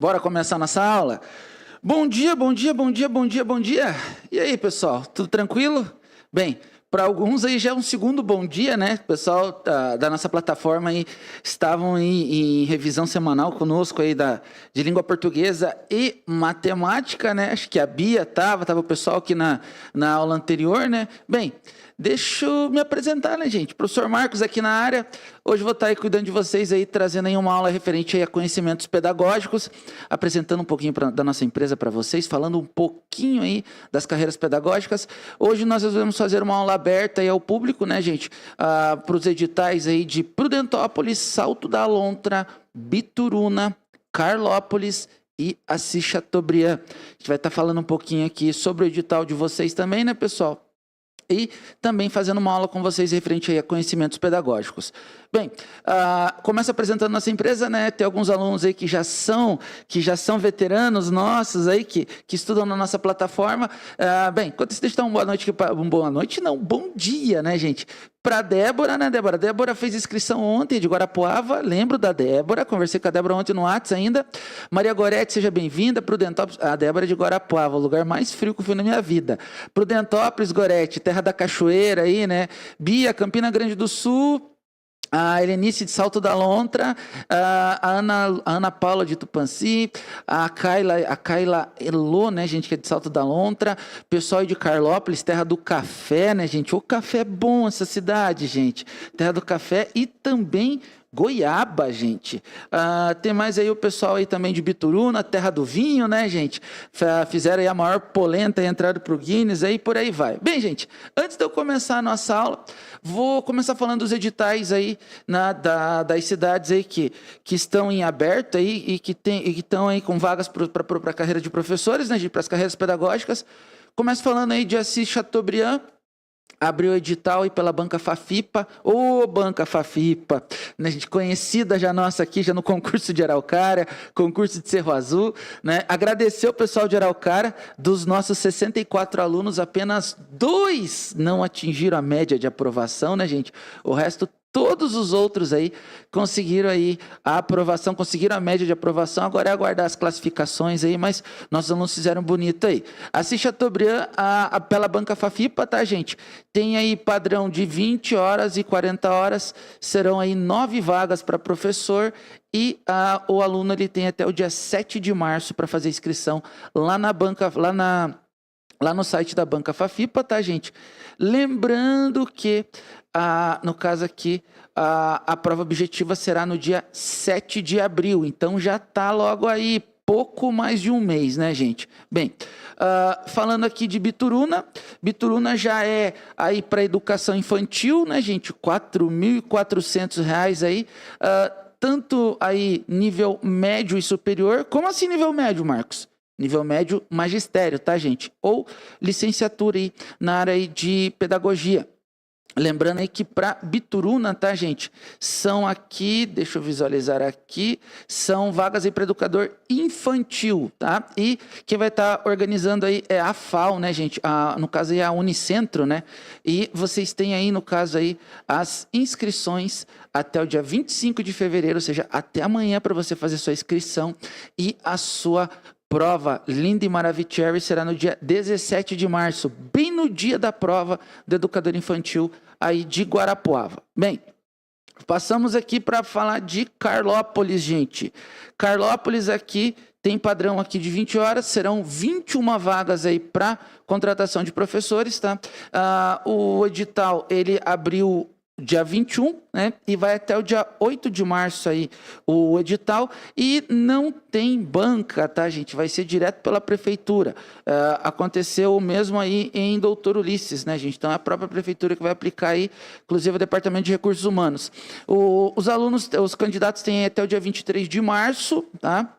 Bora começar nossa aula? Bom dia, bom dia, bom dia, bom dia, bom dia. E aí, pessoal, tudo tranquilo? Bem, para alguns aí já é um segundo bom dia, né? O pessoal da nossa plataforma aí estavam em revisão semanal conosco aí de língua portuguesa e matemática, né? Acho que a Bia tava o pessoal aqui na aula anterior, né? Bem, deixa eu me apresentar, né, gente? Professor Marcos aqui na área. Hoje vou estar aí cuidando de vocês aí, trazendo aí uma aula referente aí a conhecimentos pedagógicos, apresentando um pouquinho da nossa empresa para vocês, falando um pouquinho aí das carreiras pedagógicas. Hoje nós resolvemos fazer uma aula aberta aí ao público, né, gente? Para os editais aí de Prudentópolis, Salto da Lontra, Bituruna, Carlópolis e Assis Chateaubriand. A gente vai estar falando um pouquinho aqui sobre o edital de vocês também, né, pessoal? E também fazendo uma aula com vocês referente aí a conhecimentos pedagógicos. Bem, começo apresentando nossa empresa, né? Tem alguns alunos aí que já são veteranos nossos aí, que estudam na nossa plataforma. Bem, enquanto isso, deixa eu dar uma boa noite aqui, boa noite não, bom dia, né, gente? Para Débora, né, Débora? Débora fez inscrição ontem de Guarapuava, lembro da Débora, conversei com a Débora ontem no WhatsApp ainda. Maria Gorete, seja bem-vinda. Prudentópolis, a Débora é de Guarapuava, o lugar mais frio que eu fui na minha vida. Prudentópolis, Gorete, terra da cachoeira aí, né? Bia, Campina Grande do Sul. A Helenice de Salto da Lontra, a Ana Paula de Tupanci, a Kaila Elô, né, gente, que é de Salto da Lontra, pessoal de Carlópolis, terra do café, né, gente? O café é bom essa cidade, gente. Terra do café e também Goiaba, gente. Tem mais aí o pessoal aí também de Bituruna, terra do vinho, né, gente? Fizeram aí a maior polenta e entraram pro Guinness aí, por aí vai. Bem, gente, antes de eu começar a nossa aula, vou começar falando dos editais aí das cidades aí que estão em aberto aí e que estão aí com vagas para a carreira de professores, né, para as carreiras pedagógicas. Começo falando aí de Assis Chateaubriand. Abriu o edital aí pela Banca Fafipa, Banca Fafipa, né, gente, conhecida já nossa aqui, já no concurso de Araucária, concurso de Cerro Azul, né? Agradecer o pessoal de Araucária, dos nossos 64 alunos, apenas 2 não atingiram a média de aprovação, né, gente? O resto, todos os outros aí conseguiram aí a aprovação, conseguiram a média de aprovação, agora é aguardar as classificações aí, mas nossos alunos fizeram bonito aí. Assis Chateaubriand, pela Banca Fafipa, tá, gente? Tem aí padrão de 20 horas e 40 horas, serão aí 9 vagas para professor e o aluno ele tem até o dia 7 de março para fazer inscrição lá na banca, lá no site da Banca Fafipa, tá, gente? Lembrando que, no caso aqui, a prova objetiva será no dia 7 de abril, então já tá logo aí, pouco mais de um mês, né, gente? Bem, falando aqui de Bituruna, Bituruna já é aí para educação infantil, né, gente? R$ 4.400 aí, tanto aí nível médio e superior. Como assim nível médio, Marcos? Nível médio magistério, tá, gente? Ou licenciatura aí na área aí de pedagogia. Lembrando aí que para Bituruna, tá, gente? São aqui, deixa eu visualizar aqui, são vagas aí para educador infantil, tá? E quem vai estar organizando aí é a FAO, né, gente? No caso aí a Unicentro, né? E vocês têm aí, no caso aí, as inscrições até o dia 25 de fevereiro, ou seja, até amanhã para você fazer sua inscrição e a sua prova linda e maravilhosa será no dia 17 de março, bem no dia da prova do educador infantil aí de Guarapuava. Bem, passamos aqui para falar de Carlópolis, gente. Carlópolis aqui tem padrão aqui de 20 horas, serão 21 vagas aí para contratação de professores, tá? O edital, ele abriu dia 21, né? E vai até o dia 8 de março aí o edital e não tem banca, tá, gente? Vai ser direto pela prefeitura. Aconteceu o mesmo aí em Doutor Ulisses, né, gente? Então é a própria prefeitura que vai aplicar aí, inclusive o Departamento de Recursos Humanos. Os alunos, os candidatos têm até o dia 23 de março, tá?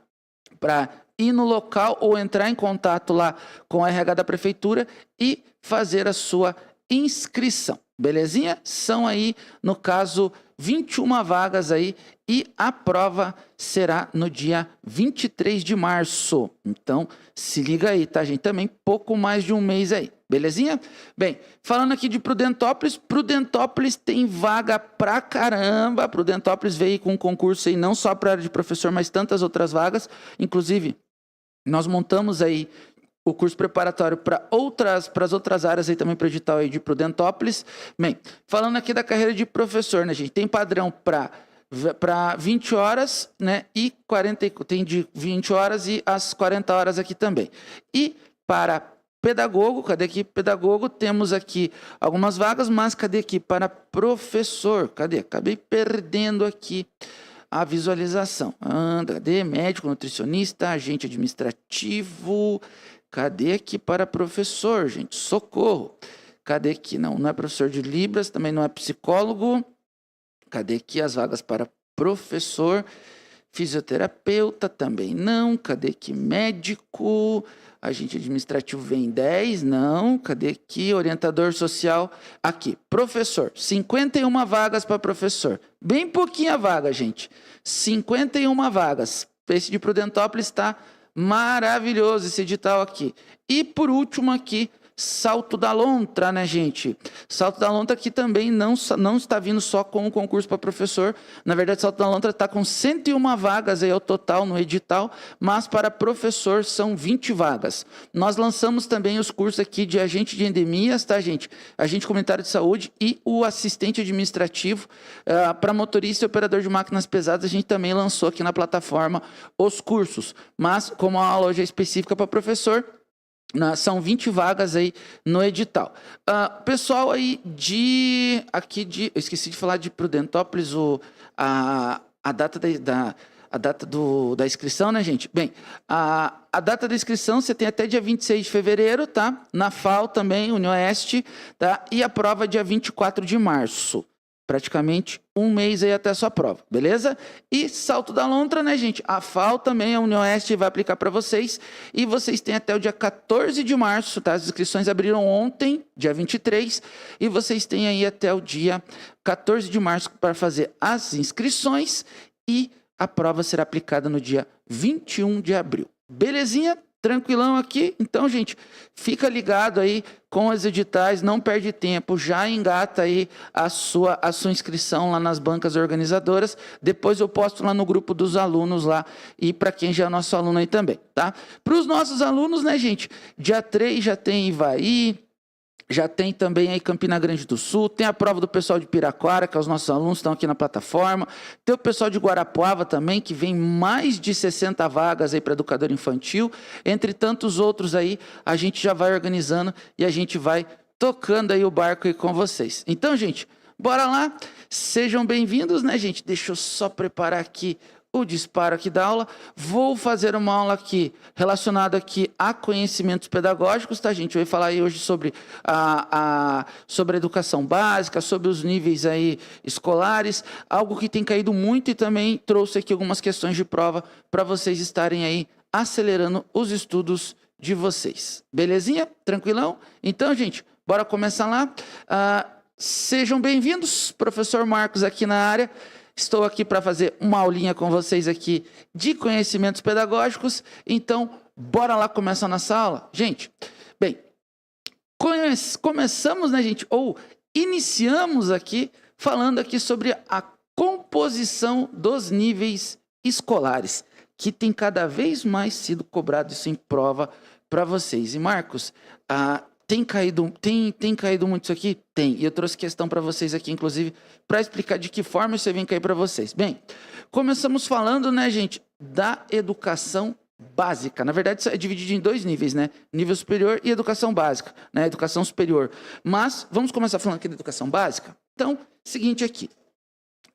Para ir no local ou entrar em contato lá com a RH da prefeitura e fazer a sua inscrição. Belezinha? São aí, no caso, 21 vagas aí e a prova será no dia 23 de março. Então, se liga aí, tá, gente? Também pouco mais de um mês aí. Belezinha? Bem, falando aqui de Prudentópolis, Prudentópolis tem vaga pra caramba. Prudentópolis veio com um concurso aí não só para área de professor, mas tantas outras vagas. Inclusive, nós montamos aí o curso preparatório para as outras áreas aí também para o edital aí de Prudentópolis. Bem, falando aqui da carreira de professor, né, gente? Tem padrão para 20 horas, né? E 40, tem de 20 horas e as 40 horas aqui também. E para pedagogo, cadê aqui? Pedagogo, temos aqui algumas vagas, mas cadê aqui? Para professor, cadê? Acabei perdendo aqui a visualização. Cadê? Médico, nutricionista, agente administrativo. Cadê aqui para professor, gente? Socorro. Cadê aqui? Não é professor de Libras, também não é psicólogo. Cadê aqui as vagas para professor? Fisioterapeuta também não. Cadê aqui? Médico. Agente administrativo vem 10, não. Cadê aqui? Orientador social. Aqui, professor. 51 vagas para professor. Bem pouquinha vaga, gente. 51 vagas. Esse de Prudentópolis está maravilhoso, esse edital aqui. E por último aqui, Salto da Lontra, né, gente? Salto da Lontra aqui também não está vindo só com o concurso para professor. Na verdade, Salto da Lontra está com 101 vagas aí ao total no edital, mas para professor são 20 vagas. Nós lançamos também os cursos aqui de agente de endemias, tá, gente? Agente comunitário de saúde e o assistente administrativo. Para motorista e operador de máquinas pesadas, a gente também lançou aqui na plataforma os cursos. Mas, como a aula hoje é específica para professor, são 20 vagas aí no edital. Pessoal aí eu esqueci de falar de Prudentópolis, a data da inscrição, né, gente? Bem, a data da inscrição você tem até dia 26 de fevereiro, tá? Na FAO também, Unioeste, tá? E a prova dia 24 de março. Praticamente um mês aí até a sua prova, beleza? E Salto da Lontra, né, gente? A FAO também, a Unioeste vai aplicar para vocês. E vocês têm até o dia 14 de março, tá? As inscrições abriram ontem, dia 23. E vocês têm aí até o dia 14 de março para fazer as inscrições. E a prova será aplicada no dia 21 de abril. Belezinha? Tranquilão aqui? Então, gente, fica ligado aí com os editais, não perde tempo, já engata aí a sua inscrição lá nas bancas organizadoras. Depois eu posto lá no grupo dos alunos lá e para quem já é nosso aluno aí também, tá? Para os nossos alunos, né, gente? Dia 3 já tem Ivaí, já tem também aí Campina Grande do Sul, tem a prova do pessoal de Piraquara, que é os nossos alunos estão aqui na plataforma, tem o pessoal de Guarapuava também, que vem mais de 60 vagas aí para educador infantil, entre tantos outros aí, a gente já vai organizando e a gente vai tocando aí o barco aí com vocês. Então, gente, bora lá, sejam bem-vindos, né, gente? Deixa eu só preparar aqui o disparo aqui da aula. Vou fazer uma aula aqui relacionada aqui a conhecimentos pedagógicos, tá, gente? Eu vou falar aí hoje sobre sobre a educação básica, sobre os níveis aí escolares, algo que tem caído muito e também trouxe aqui algumas questões de prova para vocês estarem aí acelerando os estudos de vocês. Belezinha? Tranquilão? Então, gente, bora começar lá. Sejam bem-vindos, professor Marcos aqui na área. Estou aqui para fazer uma aulinha com vocês aqui de conhecimentos pedagógicos. Então, bora lá começar a nossa aula? Gente, bem, começamos, né, gente? Ou iniciamos aqui falando aqui sobre a composição dos níveis escolares, que tem cada vez mais sido cobrado isso em prova para vocês. E, Marcos, tem caído muito isso aqui? Tem. E eu trouxe questão para vocês aqui, inclusive, para explicar de que forma isso vem cair para vocês. Bem, começamos falando, né, gente, da educação básica. Na verdade, isso é dividido em dois níveis, né? Nível superior e educação básica, né? Educação superior. Mas, vamos começar falando aqui da educação básica? Então, seguinte aqui.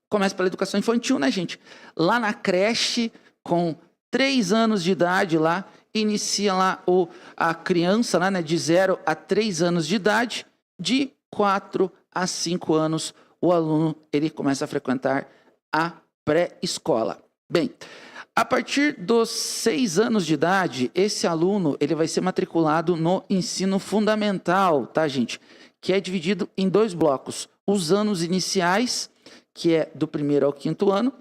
Começa pela educação infantil, né, gente? Lá na creche, com 3 anos de idade lá, inicia lá a criança, lá, né, de 0 a 3 anos de idade, de 4 a 5 anos, o aluno ele começa a frequentar a pré-escola. Bem, a partir dos 6 anos de idade, esse aluno ele vai ser matriculado no ensino fundamental, tá, gente? que é dividido em 2 blocos. Os anos iniciais, que é do 1º ao 5º ano,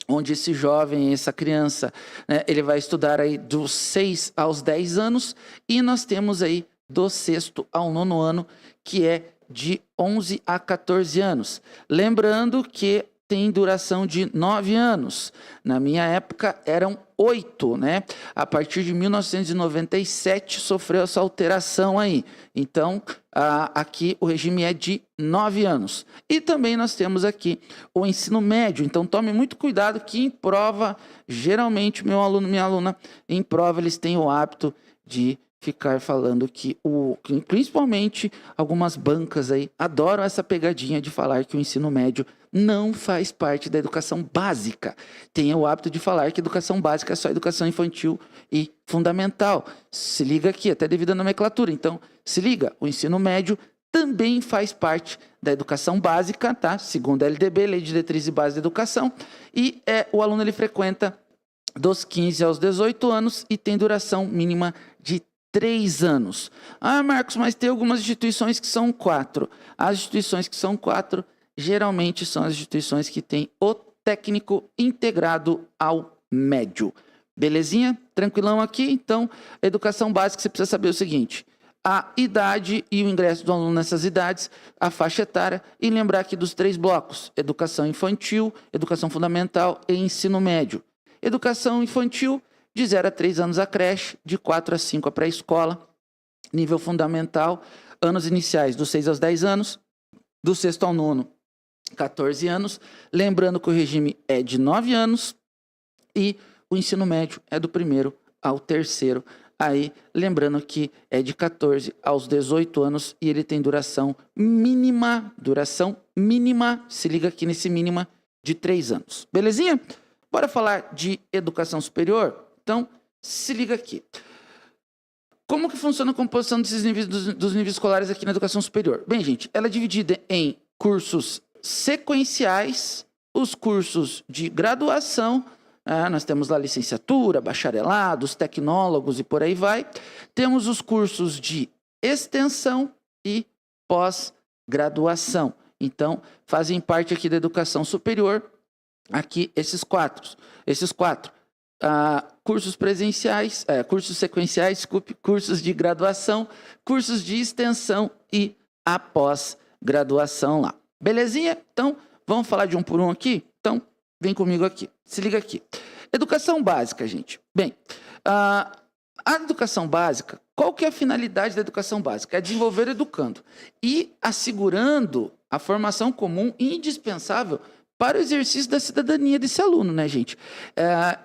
onde esse jovem, essa criança, né, ele vai estudar aí dos 6 aos 10 anos, e nós temos aí do 6º ao 9º ano, que é de 11 a 14 anos. Lembrando que tem duração de 9 anos. Na minha época eram 8, né? A partir de 1997 sofreu essa alteração aí. Então, aqui o regime é de 9 anos. E também nós temos aqui o ensino médio. Então, tome muito cuidado que em prova, geralmente, meu aluno, minha aluna, em prova eles têm o hábito de ficar falando que principalmente algumas bancas aí adoram essa pegadinha de falar que o ensino médio não faz parte da educação básica. Tem o hábito de falar que educação básica é só educação infantil e fundamental. Se liga aqui, até devido à nomenclatura. Então, se liga, o ensino médio também faz parte da educação básica, tá? Segundo a LDB, Lei de Diretriz e Base da Educação, e o aluno ele frequenta dos 15 aos 18 anos e tem duração mínima de 3 anos. Ah, Marcos, mas tem algumas instituições que são 4. As instituições que são 4, geralmente são as instituições que têm o técnico integrado ao médio. Belezinha? Tranquilão aqui? Então, educação básica, você precisa saber o seguinte: a idade e o ingresso do aluno nessas idades, a faixa etária, e lembrar aqui dos 3 blocos: educação infantil, educação fundamental e ensino médio. Educação infantil, de 0 a 3 anos a creche, de 4 a 5 a pré-escola, nível fundamental, anos iniciais dos 6 aos 10 anos, do 6º ao 9º, 14 anos, lembrando que o regime é de 9 anos e o ensino médio é do 1º ao 3º, aí lembrando que é de 14 aos 18 anos e ele tem duração mínima, se liga aqui nesse mínima, de 3 anos. Belezinha? Bora falar de educação superior? Então, se liga aqui. Como que funciona a composição desses níveis, dos níveis escolares aqui na educação superior? Bem, gente, ela é dividida em cursos sequenciais, os cursos de graduação, nós temos lá licenciatura, bacharelados, tecnólogos e por aí vai. Temos os cursos de extensão e pós-graduação. Então, fazem parte aqui da educação superior, aqui esses quatro. Cursos presenciais, cursos sequenciais, desculpe, cursos de graduação, cursos de extensão e a pós-graduação lá. Belezinha? Então, vamos falar de um por um aqui? Então, vem comigo aqui. Se liga aqui. Educação básica, gente. Bem, a educação básica, qual que é a finalidade da educação básica? É desenvolver o educando e assegurando a formação comum e indispensável para o exercício da cidadania desse aluno, né, gente?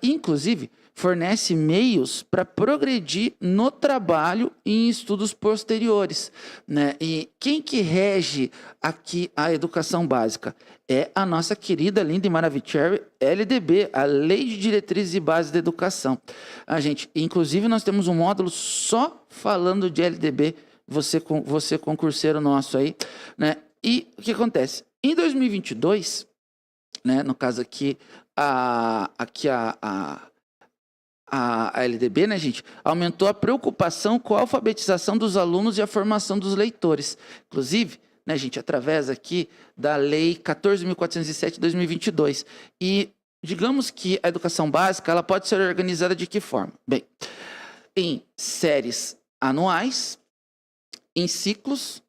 Inclusive, fornece meios para progredir no trabalho e em estudos posteriores, né? E quem que rege aqui a educação básica? É a nossa querida, linda e maravilhosa LDB, a Lei de Diretrizes e Bases da Educação. Gente, inclusive nós temos um módulo só falando de LDB, você concurseiro nosso aí, né? E o que acontece? Em 2022, né, no caso aqui, a LDB, né, gente, aumentou a preocupação com a alfabetização dos alunos e a formação dos leitores. Inclusive, né, gente, através aqui da Lei 14.407 de 2022. E digamos que a educação básica ela pode ser organizada de que forma? Bem, em séries anuais, em ciclos,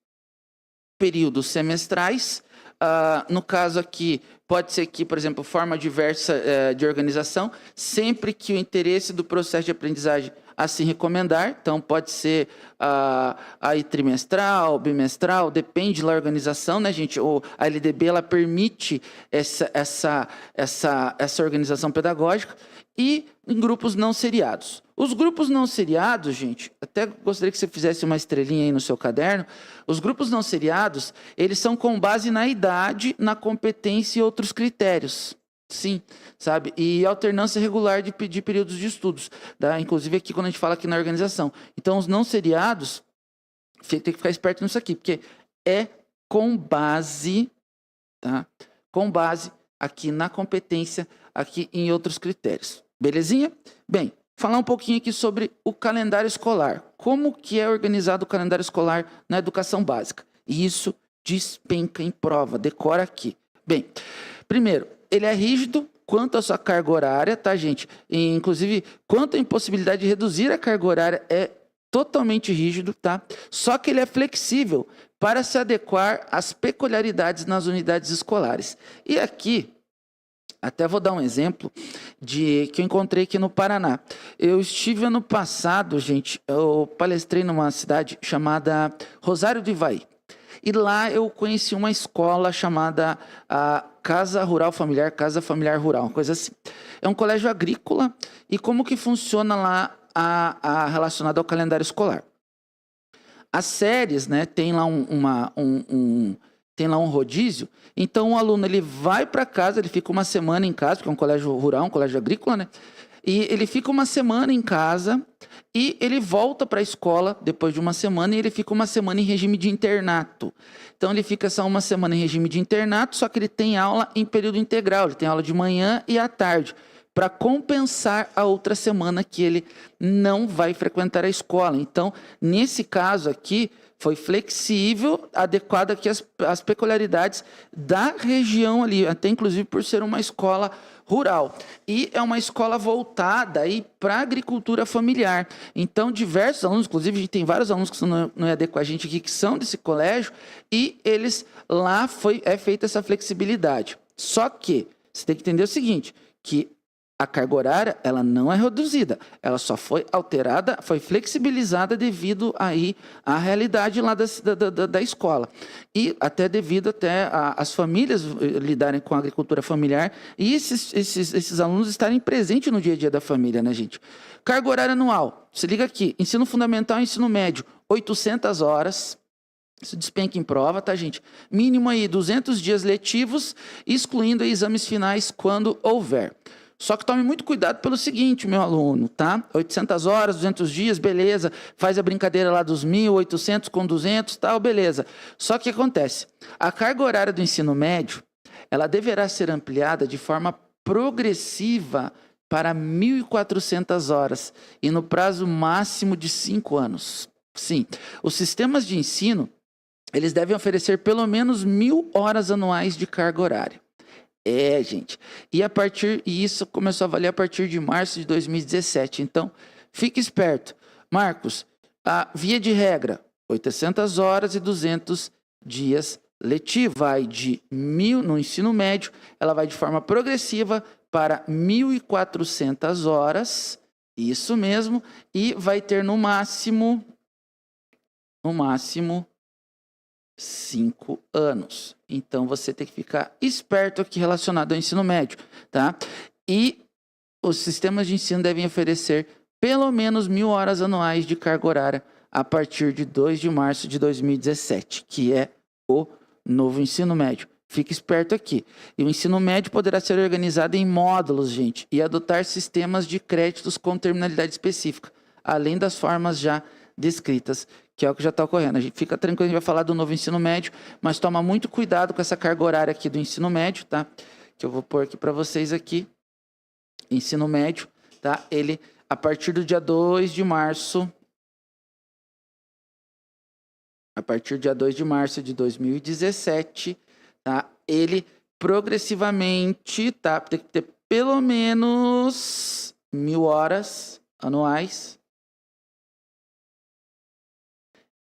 períodos semestrais. No caso aqui, pode ser que, por exemplo, forma diversa de organização, sempre que o interesse do processo de aprendizagem assim recomendar. Então, pode ser aí trimestral, bimestral, depende da organização, né, gente? A LDB, ela permite essa organização pedagógica e em grupos não seriados. Os grupos não seriados, gente, até gostaria que você fizesse uma estrelinha aí no seu caderno. Os grupos não seriados, eles são com base na idade, na competência e outros critérios. Sim, sabe? E alternância regular de períodos de estudos. Tá? Inclusive aqui quando a gente fala aqui na organização. Então, os não seriados, tem que ficar esperto nisso aqui, porque é com base, tá? Com base aqui na competência, aqui em outros critérios. Belezinha? Bem, falar um pouquinho aqui sobre o calendário escolar. Como que é organizado o calendário escolar na educação básica? E isso despenca em prova, decora aqui. Bem, primeiro, ele é rígido quanto à sua carga horária, tá, gente? E, inclusive, quanto à impossibilidade de reduzir a carga horária, é totalmente rígido, tá? Só que ele é flexível para se adequar às peculiaridades nas unidades escolares. E aqui, até vou dar um exemplo que eu encontrei aqui no Paraná. Eu estive ano passado, gente, eu palestrei numa cidade chamada Rosário do Ivaí. E lá eu conheci uma escola chamada Casa Rural Familiar, Casa Familiar Rural, uma coisa assim. É um colégio agrícola e como que funciona lá relacionado ao calendário escolar? As séries, né, tem lá tem lá um rodízio, então o aluno ele vai para casa, ele fica uma semana em casa, porque é um colégio rural, um colégio agrícola, né? E ele fica uma semana em casa e ele volta para a escola depois de uma semana e ele fica uma semana em regime de internato. Então ele fica só uma semana em regime de internato, só que ele tem aula em período integral, ele tem aula de manhã e à tarde, para compensar a outra semana que ele não vai frequentar a escola. Então, nesse caso aqui, foi flexível, adequado aqui às peculiaridades da região ali, até inclusive por ser uma escola rural. E é uma escola voltada para a agricultura familiar. Então, diversos alunos, inclusive a gente tem vários alunos que estão no EAD com a gente aqui, que são desse colégio, e eles lá é feita essa flexibilidade. Só que você tem que entender o seguinte, que a carga horária, ela não é reduzida, ela só foi alterada, foi flexibilizada devido aí à realidade lá da escola. E até devido às famílias lidarem com a agricultura familiar e esses alunos estarem presentes no dia a dia da família, né, gente? Carga horária anual, se liga aqui, ensino fundamental e ensino médio, 800 horas, isso despenca em prova, tá, gente? Mínimo aí 200 dias letivos, excluindo aí exames finais quando houver. Só que tome muito cuidado pelo seguinte, meu aluno, tá? 800 horas, 200 dias, beleza. Faz a brincadeira lá dos 1.800 com 200, tal, beleza. Só que acontece, a carga horária do ensino médio, ela deverá ser ampliada de forma progressiva para 1.400 horas e no prazo máximo de 5 anos. Sim, os sistemas de ensino, eles devem oferecer pelo menos 1.000 horas anuais de carga horária. Gente. E isso começou a valer a partir de março de 2017. Então, fique esperto. Marcos, a via de regra, 800 horas e 200 dias letivos. Vai de 1.000 no ensino médio, ela vai de forma progressiva para 1.400 horas, isso mesmo, e vai ter no máximo 5 anos. Então, você tem que ficar esperto aqui relacionado ao ensino médio, tá? E os sistemas de ensino devem oferecer pelo menos 1.000 horas anuais de carga horária a partir de 2 de março de 2017, que é o novo ensino médio. Fique esperto aqui. E o ensino médio poderá ser organizado em módulos, gente, e adotar sistemas de créditos com terminalidade específica, além das formas já descritas, que é o que já está ocorrendo. A gente fica tranquilo, a gente vai falar do novo ensino médio, mas toma muito cuidado com essa carga horária aqui do ensino médio, tá? Que eu vou pôr aqui para vocês aqui. Ensino médio, tá? Ele, a partir do dia 2 de março, de 2017, tá? Ele progressivamente, tá? Tem que ter pelo menos 1.000 horas anuais.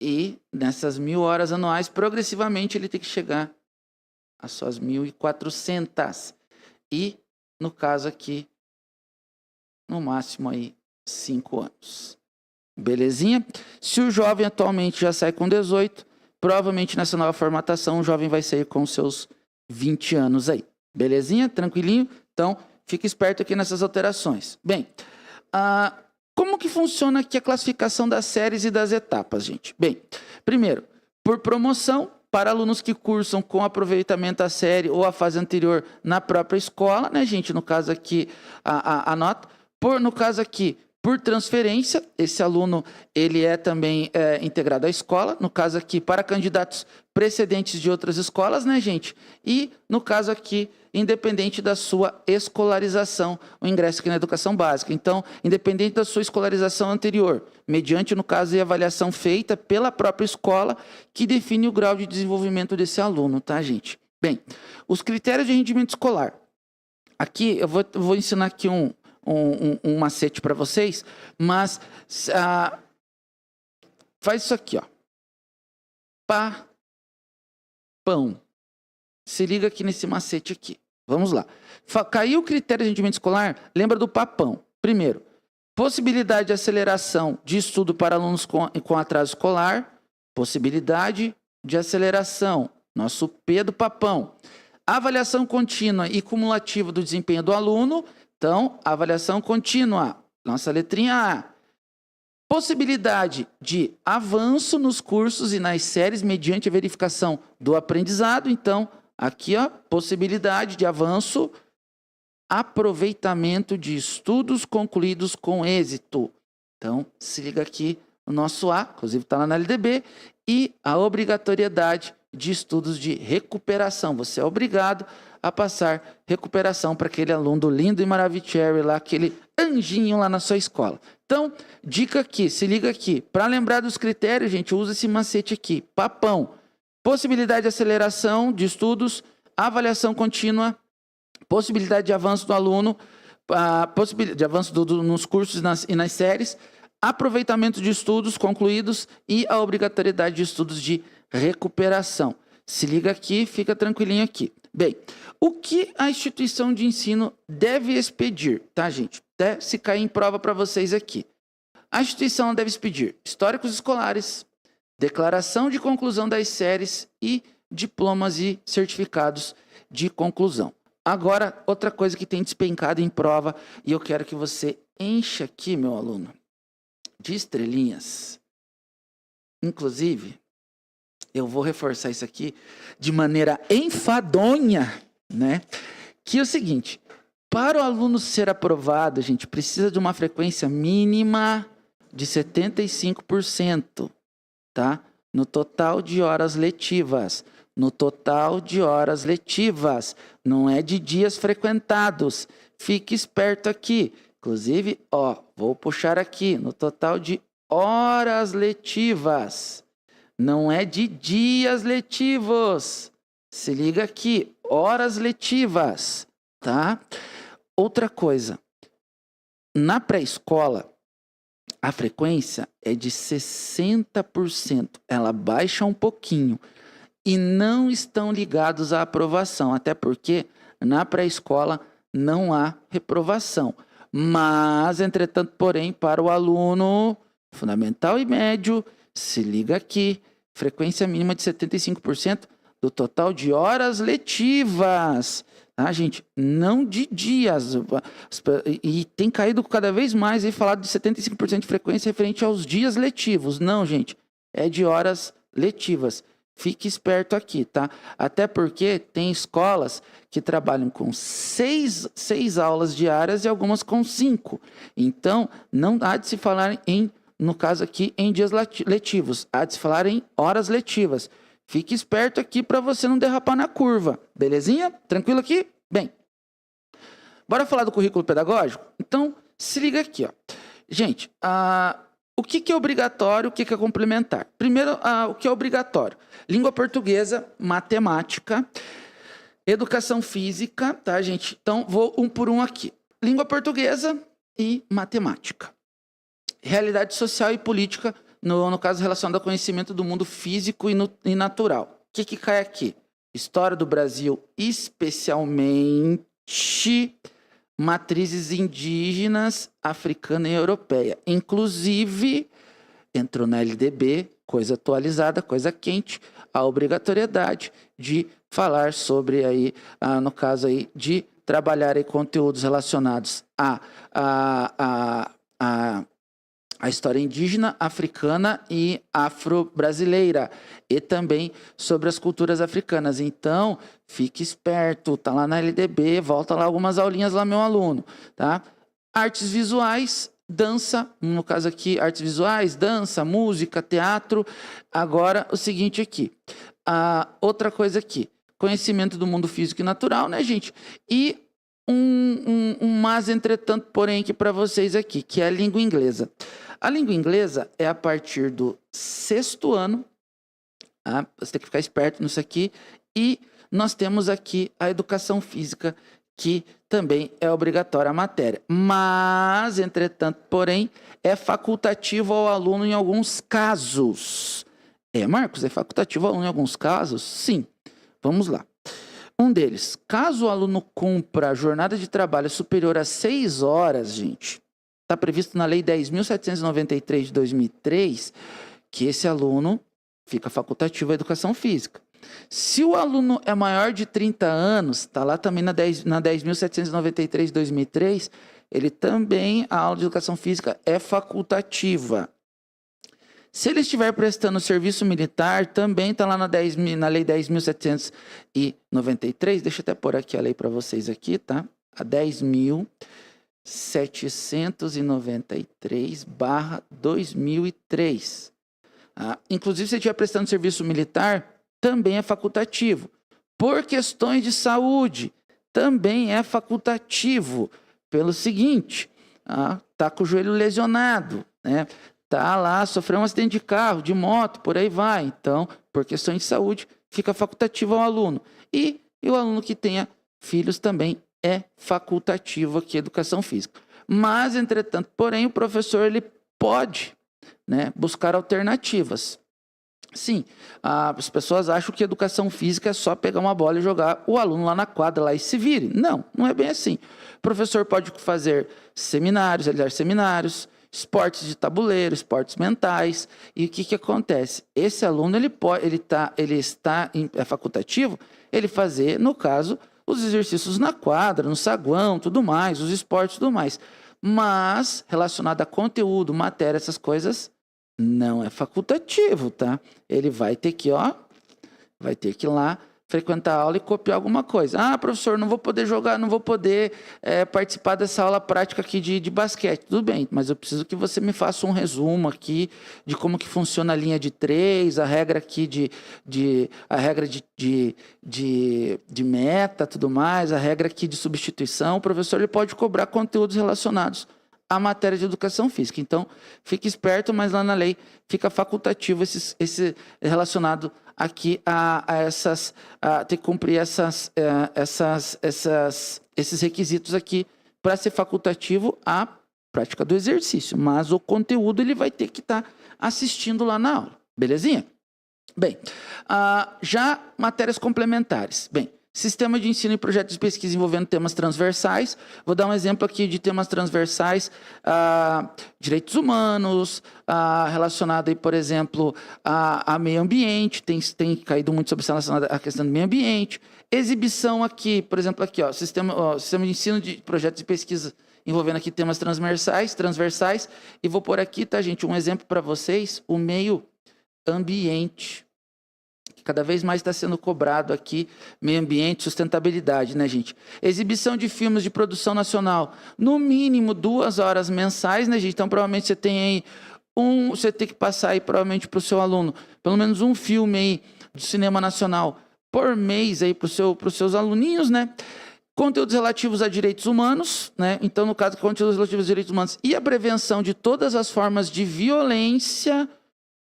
E nessas 1.000 horas anuais, progressivamente, ele tem que chegar às suas 1.400. E, no caso aqui, no máximo aí, 5 anos. Belezinha? Se o jovem atualmente já sai com 18, provavelmente nessa nova formatação, o jovem vai sair com seus 20 anos aí. Belezinha? Tranquilinho? Então, fique esperto aqui nessas alterações. Bem, como que funciona aqui a classificação das séries e das etapas, gente? Bem, primeiro, por promoção, para alunos que cursam com aproveitamento a série ou a fase anterior na própria escola, né, gente? No caso aqui, a nota. No caso aqui, Por transferência, esse aluno ele é também integrado à escola, no caso aqui para candidatos precedentes de outras escolas, né, gente? E no caso aqui, independente da sua escolarização, o ingresso aqui na educação básica. Então, independente da sua escolarização anterior, mediante, no caso, a avaliação feita pela própria escola, que define o grau de desenvolvimento desse aluno, tá, gente? Bem, os critérios de rendimento escolar. Aqui, eu vou ensinar aqui um macete para vocês, mas faz isso aqui, ó. Pão. Se liga aqui nesse macete aqui. Vamos lá. Caiu o critério de rendimento escolar, lembra do papão. Primeiro, possibilidade de aceleração de estudo para alunos com atraso escolar. Possibilidade de aceleração. Nosso P do papão. Avaliação contínua e cumulativa do desempenho do aluno. Então, avaliação contínua, nossa letrinha A. Possibilidade de avanço nos cursos e nas séries mediante a verificação do aprendizado. Então, aqui, ó, possibilidade de avanço, aproveitamento de estudos concluídos com êxito. Então, se liga aqui o nosso A, inclusive está lá na LDB, e a obrigatoriedade de estudos de recuperação. Você é obrigado a passar recuperação para aquele aluno lindo e maravilhoso lá, aquele anjinho lá na sua escola. Então, dica aqui, se liga aqui. Para lembrar dos critérios, gente, usa esse macete aqui. Papão. Possibilidade de aceleração de estudos, avaliação contínua, possibilidade de avanço do aluno, possibilidade de avanço nos cursos e nas séries, aproveitamento de estudos concluídos e a obrigatoriedade de estudos de recuperação. Se liga aqui, fica tranquilinho aqui. Bem, o que a instituição de ensino deve expedir, tá, gente? Até se cair em prova para vocês aqui. A instituição deve expedir históricos escolares, declaração de conclusão das séries e diplomas e certificados de conclusão. Agora, outra coisa que tem despencado em prova, e eu quero que você encha aqui, meu aluno, de estrelinhas. Inclusive, eu vou reforçar isso aqui de maneira enfadonha, né? Que é o seguinte, para o aluno ser aprovado, a gente precisa de uma frequência mínima de 75%, tá? No total de horas letivas. No total de horas letivas. Não é de dias frequentados. Fique esperto aqui. Inclusive, ó, vou puxar aqui. No total de horas letivas. Não é de dias letivos. Se liga aqui, horas letivas, tá? Outra coisa, na pré-escola, a frequência é de 60%. Ela baixa um pouquinho e não estão ligados à aprovação, até porque na pré-escola não há reprovação. Mas, entretanto, porém, para o aluno fundamental e médio, se liga aqui, frequência mínima de 75% do total de horas letivas. Tá, gente? Não de dias. E tem caído cada vez mais aí falado de 75% de frequência referente aos dias letivos. Não, gente. É de horas letivas. Fique esperto aqui, tá? Até porque tem escolas que trabalham com seis aulas diárias e algumas com 5. Então, não há de se falar em, no caso aqui, em dias letivos. Há de se falar em horas letivas. Fique esperto aqui para você não derrapar na curva. Belezinha? Tranquilo aqui? Bem, bora falar do currículo pedagógico? Então, se liga aqui, ó. Gente, o que é obrigatório, o que é complementar? Primeiro, o que é obrigatório? Língua portuguesa, matemática, educação física, tá, gente? Então, vou um por um aqui. Língua portuguesa e matemática. Realidade social e política, no caso relacionado ao conhecimento do mundo físico e natural. O que cai aqui? História do Brasil, especialmente matrizes indígenas, africana e europeia. Inclusive, entrou na LDB, coisa atualizada, coisa quente, a obrigatoriedade de falar sobre, aí, no caso, aí, de trabalhar aí conteúdos relacionados à história indígena, africana e afro-brasileira, e também sobre as culturas africanas. Então, fique esperto, tá lá na LDB, volta lá algumas aulinhas lá, meu aluno, tá? Artes visuais dança, no caso aqui, artes visuais, dança, música, teatro. Agora, o seguinte aqui, outra coisa aqui, conhecimento do mundo físico e natural, né, gente? E mas, entretanto, porém, aqui para vocês aqui, que é a língua inglesa. A língua inglesa é a partir do 6º ano, tá? Você tem que ficar esperto nisso aqui. E nós temos aqui a educação física, que também é obrigatória a matéria. Mas, entretanto, porém, é facultativo ao aluno em alguns casos. Marcos, é facultativo ao aluno em alguns casos? Sim. Vamos lá. Um deles, caso o aluno cumpra jornada de trabalho superior a 6 horas, gente, está previsto na Lei 10.793 de 2003, que esse aluno fica facultativo à educação física. Se o aluno é maior de 30 anos, está lá também na 10.793 de 2003, ele também, a aula de educação física é facultativa. Se ele estiver prestando serviço militar, também está lá na Lei 10.793, deixa eu até pôr aqui a lei para vocês aqui, tá? A 10.793/2003. Inclusive, se ele estiver prestando serviço militar, também é facultativo. Por questões de saúde, também é facultativo. Pelo seguinte, tá com o joelho lesionado, né? Tá lá, sofreu um acidente de carro, de moto, por aí vai. Então, por questões de saúde, fica facultativo ao aluno. E o aluno que tenha filhos também é facultativo aqui a educação física. Mas, entretanto, porém, o professor ele pode, né, buscar alternativas. Sim, as pessoas acham que educação física é só pegar uma bola e jogar o aluno lá na quadra lá e se vire. Não, não é bem assim. O professor pode fazer seminários, realizar seminários, esportes de tabuleiro, esportes mentais. E o que acontece? Esse aluno é facultativo ele fazer, no caso, os exercícios na quadra, no saguão, tudo mais, os esportes, tudo mais. Mas relacionado a conteúdo, matéria, essas coisas, não é facultativo, tá? Ele vai ter que, vai ter que ir lá frequentar a aula e copiar alguma coisa. Professor, não vou poder jogar, não vou poder participar dessa aula prática aqui de basquete. Tudo bem, mas eu preciso que você me faça um resumo aqui de como que funciona a linha de 3, a regra aqui a regra de meta, tudo mais, a regra aqui de substituição. O professor ele pode cobrar conteúdos relacionados à matéria de educação física. Então, fique esperto, mas lá na lei fica facultativo esse relacionado aqui ter que cumprir esses requisitos aqui para ser facultativo a prática do exercício. Mas o conteúdo ele vai ter que estar assistindo lá na aula. Belezinha? Bem, já matérias complementares. Bem, sistema de ensino e projetos de pesquisa envolvendo temas transversais. Vou dar um exemplo aqui de temas transversais, direitos humanos, relacionado aí, por exemplo, a meio ambiente, tem caído muito sobre relacionado à questão do meio ambiente. Exibição aqui, por exemplo, aqui, sistema de ensino de projetos de pesquisa envolvendo aqui temas transversais. E vou pôr aqui, tá, gente, um exemplo para vocês, o meio ambiente. Cada vez mais está sendo cobrado aqui, meio ambiente, sustentabilidade, né, gente? Exibição de filmes de produção nacional, no mínimo 2 horas mensais, né, gente? Então, provavelmente você tem aí você tem que passar aí, provavelmente, para o seu aluno, pelo menos um filme aí do cinema nacional por mês aí para os seus aluninhos, né? Conteúdos relativos a direitos humanos, né? Então, no caso, conteúdos relativos a direitos humanos e a prevenção de todas as formas de violência,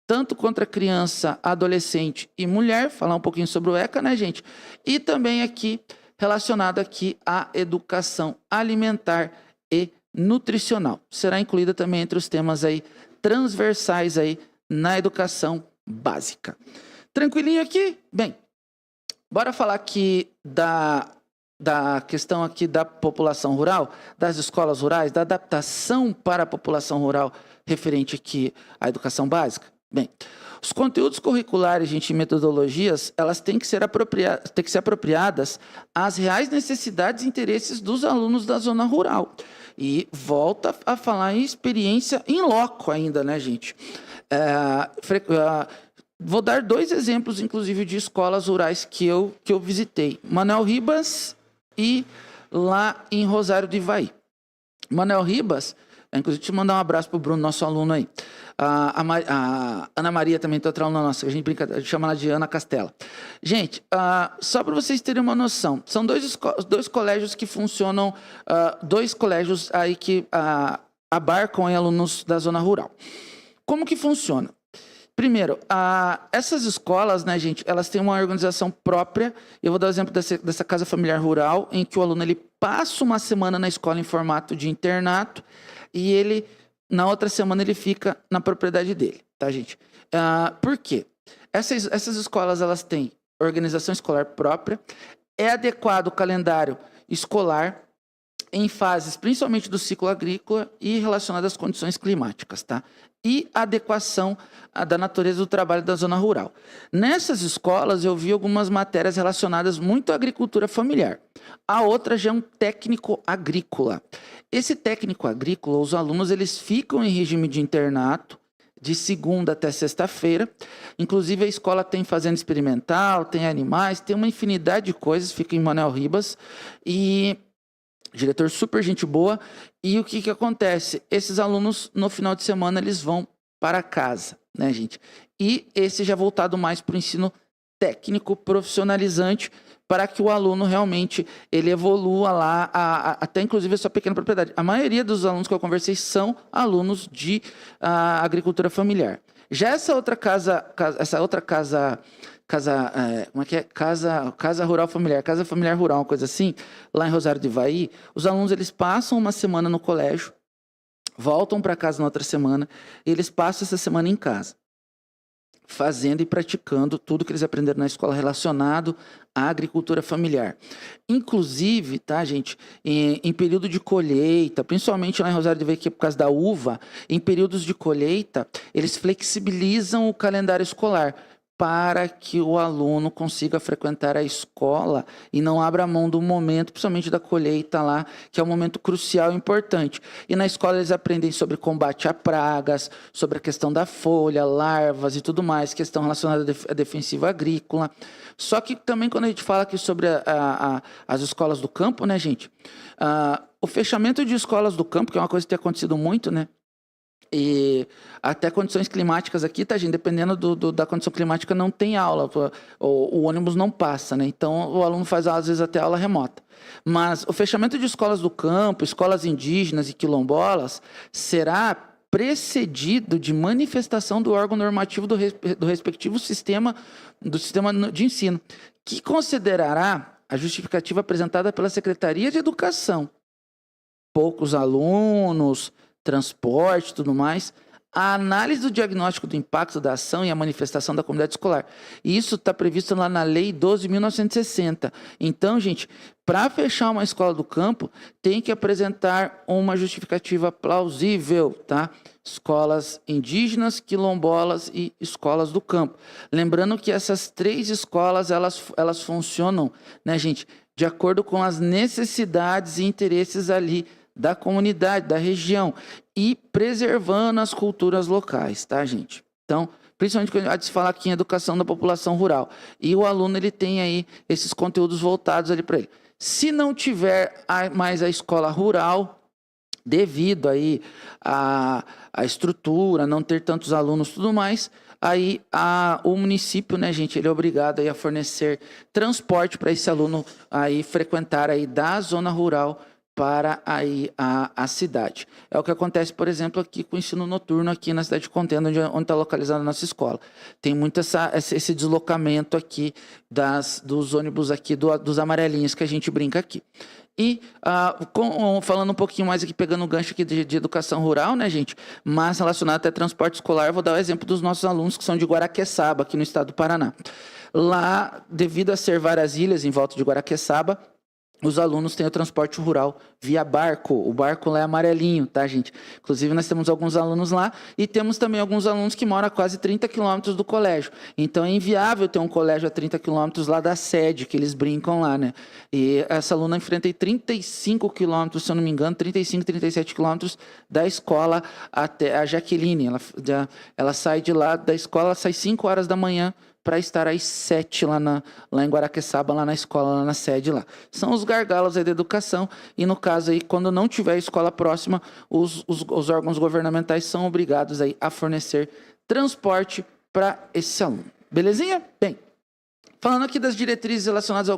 tanto contra criança, adolescente e mulher, falar um pouquinho sobre o ECA, né, gente? E também aqui, relacionado aqui à educação alimentar e nutricional. Será incluída também entre os temas aí transversais aí na educação básica. Tranquilinho aqui? Bem, bora falar aqui da questão aqui da população rural, das escolas rurais, da adaptação para a população rural referente aqui à educação básica. Bem, os conteúdos curriculares, gente, e metodologias, elas têm que ser apropriadas às reais necessidades e interesses dos alunos da zona rural. E volta a falar em experiência em loco ainda, né, gente? Vou dar 2 exemplos, inclusive, de escolas rurais que eu visitei. Manuel Ribas e lá em Rosário do Ivaí. Manuel Ribas, Inclusive, deixa eu mandar um abraço para o Bruno, nosso aluno aí. A Ana Maria também está outra aluna nossa, a gente brinca, chama ela de Ana Castela. Gente, só para vocês terem uma noção, são dois colégios que funcionam, dois colégios aí que abarcam aí alunos da zona rural. Como que funciona? Primeiro, essas escolas, né, gente, elas têm uma organização própria. Eu vou dar o exemplo dessa casa familiar rural, em que o aluno ele passa uma semana na escola em formato de internato e ele, na outra semana, ele fica na propriedade dele, tá, gente? Por quê? Essas escolas, elas têm organização escolar própria, é adequado o calendário escolar em fases, principalmente do ciclo agrícola e relacionadas às condições climáticas, tá? E adequação da natureza do trabalho da zona rural. Nessas escolas, eu vi algumas matérias relacionadas muito à agricultura familiar. A outra já é um técnico agrícola. Esse técnico agrícola, os alunos, eles ficam em regime de internato, de segunda até sexta-feira. Inclusive, a escola tem fazenda experimental, tem animais, tem uma infinidade de coisas, fica em Manuel Ribas. E diretor super gente boa. E o que acontece? Esses alunos, no final de semana, eles vão para casa, né, gente? E esse já voltado mais para o ensino técnico profissionalizante, para que o aluno realmente ele evolua lá, até inclusive a sua pequena propriedade. A maioria dos alunos que eu conversei são alunos de agricultura familiar. Já essa outra casa, como é que é? Casa rural familiar, casa familiar rural, uma coisa assim, lá em Rosário do Ivaí, os alunos eles passam uma semana no colégio, voltam para casa na outra semana, e eles passam essa semana em casa, fazendo e praticando tudo que eles aprenderam na escola relacionado à agricultura familiar. Inclusive, tá, gente, em período de colheita, principalmente lá em Rosário do Ivaí, que é por causa da uva, em períodos de colheita, eles flexibilizam o calendário escolar, para que o aluno consiga frequentar a escola e não abra mão do momento, principalmente da colheita lá, que é um momento crucial e importante. E na escola eles aprendem sobre combate a pragas, sobre a questão da folha, larvas e tudo mais, questão relacionada à defensiva agrícola. Só que também quando a gente fala aqui sobre as escolas do campo, né, gente? O fechamento de escolas do campo, que é uma coisa que tem acontecido muito, né? E até condições climáticas aqui, tá, gente? Dependendo da condição climática, não tem aula, o ônibus não passa, né? Então, o aluno faz, às vezes, até aula remota. Mas o fechamento de escolas do campo, escolas indígenas e quilombolas, será precedido de manifestação do órgão normativo do respectivo sistema de ensino, que considerará a justificativa apresentada pela Secretaria de Educação. Poucos alunos, transporte e tudo mais, a análise do diagnóstico do impacto da ação e a manifestação da comunidade escolar. E isso está previsto lá na Lei 12.960. Então, gente, para fechar uma escola do campo, tem que apresentar uma justificativa plausível, tá? Escolas indígenas, quilombolas e escolas do campo. Lembrando que essas três escolas, elas funcionam, né, gente, de acordo com as necessidades e interesses ali da comunidade, da região, e preservando as culturas locais, tá, gente? Então, principalmente quando a gente fala aqui em educação da população rural. E o aluno, ele tem aí esses conteúdos voltados ali para ele. Se não tiver mais a escola rural, devido aí à estrutura, não ter tantos alunos e tudo mais, aí o município, né, gente, ele é obrigado aí a fornecer transporte para esse aluno aí frequentar aí da zona rural para aí a cidade. É o que acontece, por exemplo, aqui com o ensino noturno aqui na cidade de Contenda, onde está localizada a nossa escola. Tem muito esse deslocamento aqui dos ônibus aqui, dos amarelinhos que a gente brinca aqui. E falando um pouquinho mais aqui, pegando o gancho aqui de educação rural, né, gente, mas relacionado até transporte escolar, vou dar o exemplo dos nossos alunos que são de Guaraqueçaba, aqui no estado do Paraná. Lá, devido a ser várias ilhas em volta de Guaraqueçaba, os alunos têm o transporte rural via barco. O barco lá é amarelinho, tá, gente? Inclusive, nós temos alguns alunos lá e temos também alguns alunos que moram a quase 30 quilômetros do colégio. Então, é inviável ter um colégio a 30 quilômetros lá da sede, que eles brincam lá, né? E essa aluna enfrenta 35 quilômetros, se eu não me engano, 35, 37 quilômetros da escola até a Jaqueline. Ela sai de lá da escola, sai 5 horas da manhã para estar às 7 lá em Guaraqueçaba, lá na escola, lá na sede lá. São os gargalos aí da educação e, no caso, aí, quando não tiver escola próxima, os órgãos governamentais são obrigados aí a fornecer transporte para esse aluno. Belezinha? Bem, falando aqui das diretrizes relacionadas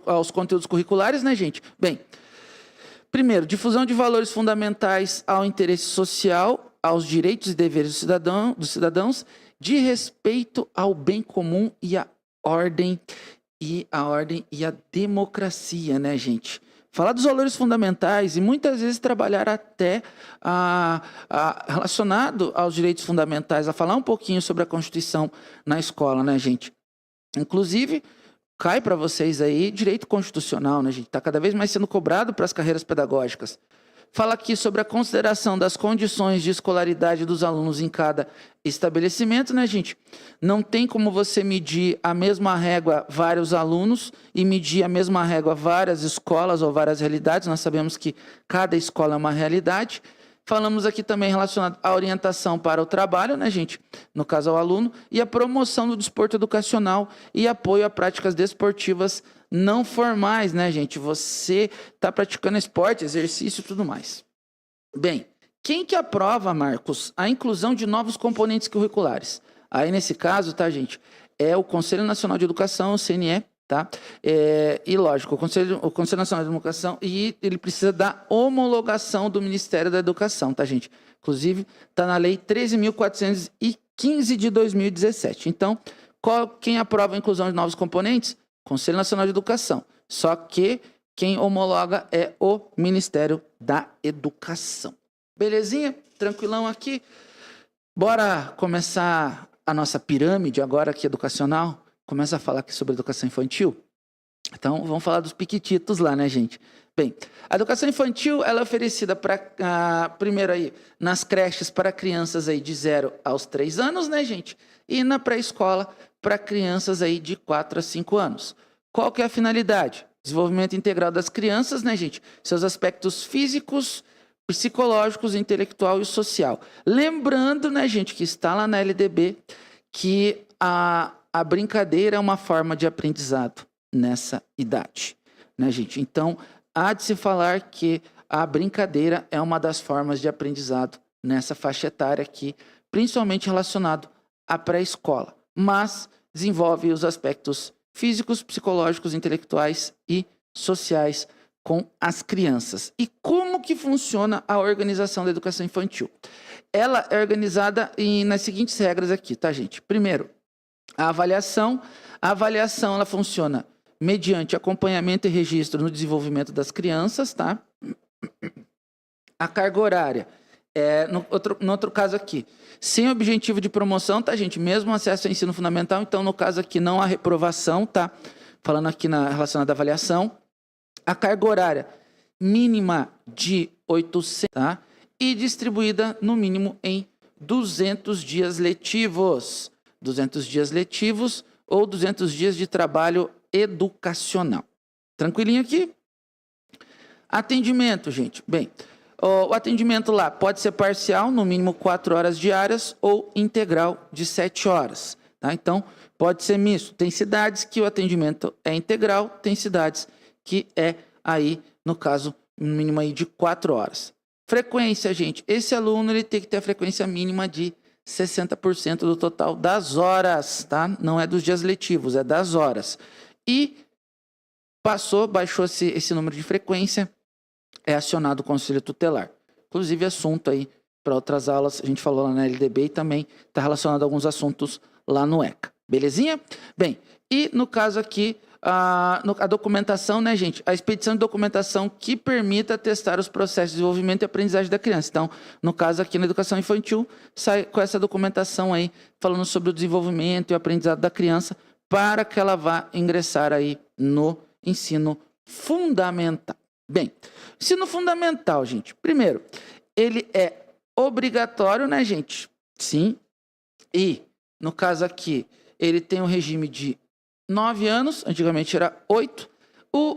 aos conteúdos curriculares, né, gente? Bem, primeiro, difusão de valores fundamentais ao interesse social, aos direitos e deveres dos cidadãos, de respeito ao bem comum e à ordem e a democracia, né, gente? Falar dos valores fundamentais e muitas vezes trabalhar até relacionado aos direitos fundamentais, a falar um pouquinho sobre a Constituição na escola, né, gente? Inclusive, cai para vocês aí direito constitucional, né, gente? Está cada vez mais sendo cobrado para as carreiras pedagógicas. Fala aqui sobre a consideração das condições de escolaridade dos alunos em cada estabelecimento, né, gente? Não tem como você medir a mesma régua vários alunos e medir a mesma régua várias escolas ou várias realidades. Nós sabemos que cada escola é uma realidade. Falamos aqui também relacionado à orientação para o trabalho, né, gente? No caso, ao aluno. E a promoção do desporto educacional e apoio a práticas desportivas não formais, né, gente? Você está praticando esporte, exercício e tudo mais. Bem, quem que aprova, Marcos, a inclusão de novos componentes curriculares? Aí, nesse caso, tá, gente? É o Conselho Nacional de Educação, o CNE, tá? E lógico, o Conselho Nacional de Educação, e ele precisa da homologação do Ministério da Educação, tá, gente? Inclusive, está na Lei 13.415 de 2017. Então, quem aprova a inclusão de novos componentes? Conselho Nacional de Educação. Só que quem homologa é o Ministério da Educação. Belezinha? Tranquilão aqui? Bora começar a nossa pirâmide agora aqui educacional? Começa a falar aqui sobre educação infantil? Então, vamos falar dos piquititos lá, né, gente? Bem, a educação infantil ela é oferecida primeiro aí nas creches para crianças aí de 0 aos 3 anos, né, gente? E na pré-escola para crianças aí de 4 a 5 anos. Qual que é a finalidade? Desenvolvimento integral das crianças, né, gente? Seus aspectos físicos, psicológicos, intelectual e social. Lembrando, né, gente, que está lá na LDB que a brincadeira é uma forma de aprendizado nessa idade, né, gente? Então, há de se falar que a brincadeira é uma das formas de aprendizado nessa faixa etária aqui, principalmente relacionado à pré-escola, mas desenvolve os aspectos físicos, psicológicos, intelectuais e sociais com as crianças. E como que funciona a organização da educação infantil? Ela é organizada nas seguintes regras aqui, tá, gente? Primeiro, a avaliação. A avaliação ela funciona mediante acompanhamento e registro no desenvolvimento das crianças, tá? A carga horária. No outro caso aqui, sem objetivo de promoção, tá, gente? Mesmo acesso ao ensino fundamental, então, no caso aqui, não há reprovação, tá? Falando aqui relacionada à avaliação. A carga horária mínima de 800, tá? E distribuída, no mínimo, em 200 dias letivos. 200 dias letivos ou 200 dias de trabalho educacional. Tranquilinho aqui? Atendimento, gente. Bem, o atendimento lá pode ser parcial, no mínimo 4 horas diárias, ou integral de 7 horas. Tá? Então, pode ser misto. Tem cidades que o atendimento é integral, tem cidades que é aí, no caso, no mínimo aí de 4 horas. Frequência, gente. Esse aluno ele tem que ter a frequência mínima de 60% do total das horas, tá? Não é dos dias letivos, é das horas. E baixou esse número de frequência, é acionado o Conselho Tutelar. Inclusive, assunto aí para outras aulas, a gente falou lá na LDB e também está relacionado a alguns assuntos lá no ECA. Belezinha? Bem, e no caso aqui, a documentação, né, gente? A expedição de documentação que permita testar os processos de desenvolvimento e aprendizagem da criança. Então, no caso aqui na educação infantil, sai com essa documentação aí, falando sobre o desenvolvimento e o aprendizado da criança, para que ela vá ingressar aí no ensino fundamental. Bem, ensino fundamental, gente. Primeiro, ele é obrigatório, né, gente? Sim. E, no caso aqui, ele tem um regime de 9 anos, antigamente era 8.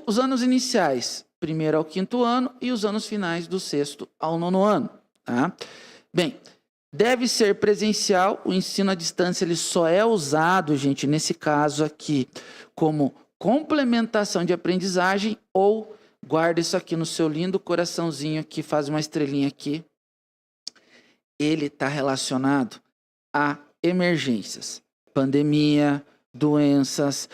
Os anos iniciais, 1º ao 5º ano, e os anos finais do 6º ao 9º ano. Tá? Bem, Deve ser presencial. O ensino à distância ele só é usado, gente, nesse caso aqui, como complementação de aprendizagem, ou guarda isso aqui no seu lindo coraçãozinho aqui, faz uma estrelinha aqui. Ele está relacionado a emergências, pandemia, doenças,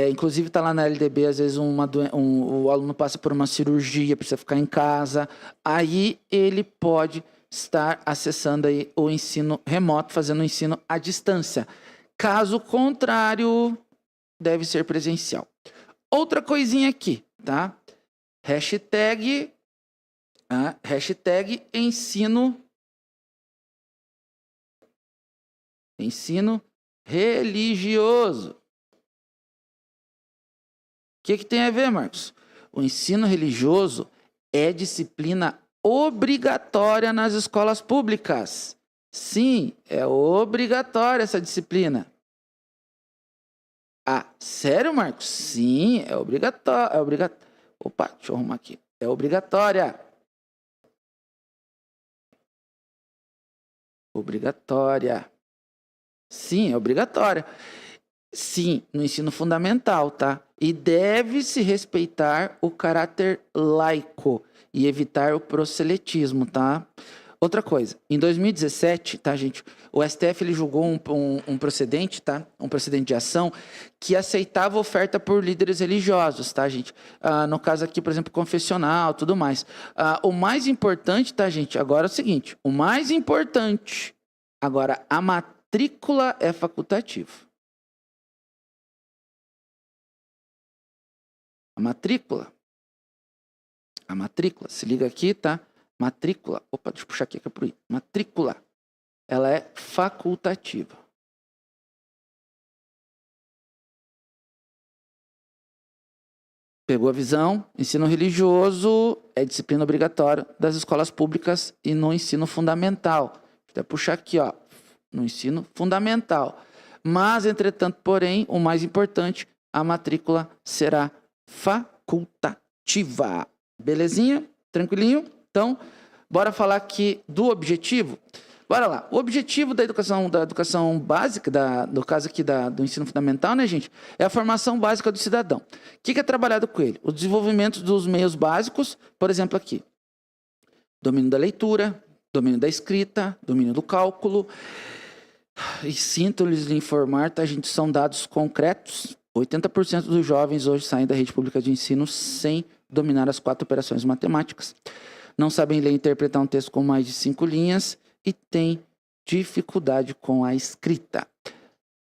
inclusive está lá na LDB, às vezes o aluno passa por uma cirurgia, precisa ficar em casa, aí ele pode estar acessando aí o ensino remoto, fazendo o ensino à distância. Caso contrário, deve ser presencial. Outra coisinha aqui, tá? Hashtag ensino religioso. O que tem a ver, Marcos? O ensino religioso é disciplina obrigatória nas escolas públicas. Sim, é obrigatória essa disciplina. Ah, sério, Marcos? Sim, é obrigatória. Opa, deixa eu arrumar aqui. É obrigatória. Obrigatória. Sim, é obrigatória. Sim, no ensino fundamental, tá? E deve-se respeitar o caráter laico e evitar o proselitismo, tá? Outra coisa, em 2017, tá, gente? O STF ele julgou um procedente, tá? Um procedente de ação que aceitava oferta por líderes religiosos, tá, gente? No caso aqui, por exemplo, confessional, tudo mais. O mais importante, tá, gente? Agora é o seguinte: o mais importante, agora, a matrícula é facultativa. A matrícula, se liga aqui, tá? Matrícula, opa, deixa eu puxar aqui que é por aí. Matrícula, ela é facultativa. Pegou a visão? Ensino religioso é disciplina obrigatória das escolas públicas e no ensino fundamental. Deixa eu puxar aqui, ó, no ensino fundamental. Mas, entretanto, porém, o mais importante, a matrícula será facultativa. Belezinha? Tranquilinho? Então, bora falar aqui do objetivo. Bora lá. O objetivo da educação básica, no caso aqui do ensino fundamental, né, gente? É a formação básica do cidadão. O que é trabalhado com ele? O desenvolvimento dos meios básicos, por exemplo, aqui. Domínio da leitura, domínio da escrita, domínio do cálculo. E sinto-lhes lhe informar, tá, gente? São dados concretos. 80% dos jovens hoje saem da rede pública de ensino sem dominar as 4 operações matemáticas. Não sabem ler e interpretar um texto com mais de 5 linhas e têm dificuldade com a escrita.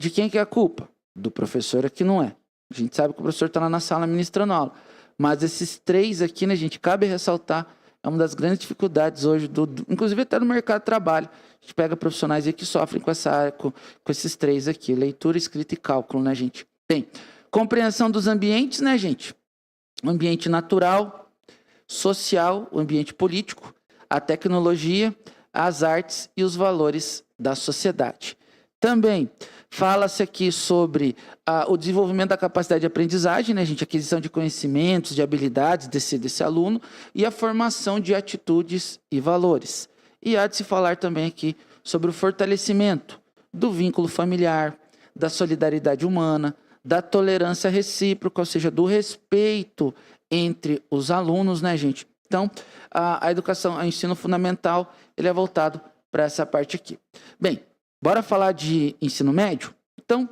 De quem que é a culpa? Do professor aqui não é. A gente sabe que o professor está lá na sala ministrando aula. Mas esses 3 aqui, né, gente, cabe ressaltar, é uma das grandes dificuldades hoje, inclusive até no mercado de trabalho. A gente pega profissionais aí que sofrem com essa área, com esses 3 aqui, leitura, escrita e cálculo, né, gente? Bem, compreensão dos ambientes, né, gente? O ambiente natural, social, o ambiente político, a tecnologia, as artes e os valores da sociedade. Também fala-se aqui sobre o desenvolvimento da capacidade de aprendizagem, né, gente? Aquisição de conhecimentos, de habilidades desse aluno e a formação de atitudes e valores. E há de se falar também aqui sobre o fortalecimento do vínculo familiar, da solidariedade humana, da tolerância recíproca, ou seja, do respeito entre os alunos, né, gente? Então, a educação, o ensino fundamental, ele é voltado para essa parte aqui. Bem, bora falar de ensino médio? Então,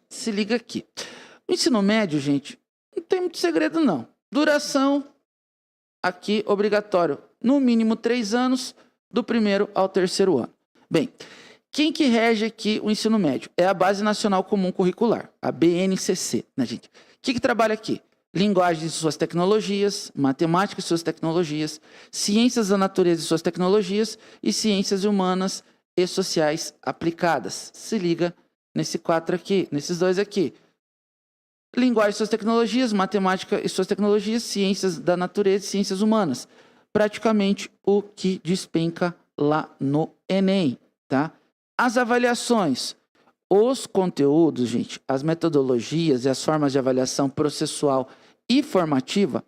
se liga aqui. O ensino médio, gente, não tem muito segredo, não. Duração, aqui, obrigatório, no mínimo 3 anos, do 1º ao 3º ano. Bem, quem que rege aqui o ensino médio? É a Base Nacional Comum Curricular, a BNCC, né, gente? O que trabalha aqui? Linguagem e suas tecnologias, matemática e suas tecnologias, ciências da natureza e suas tecnologias e ciências humanas e sociais aplicadas. Se liga nesses 2 aqui. Linguagem e suas tecnologias, matemática e suas tecnologias, ciências da natureza e ciências humanas. Praticamente o que despenca lá no Enem, tá? As avaliações, os conteúdos, gente, as metodologias e as formas de avaliação processual e formativa,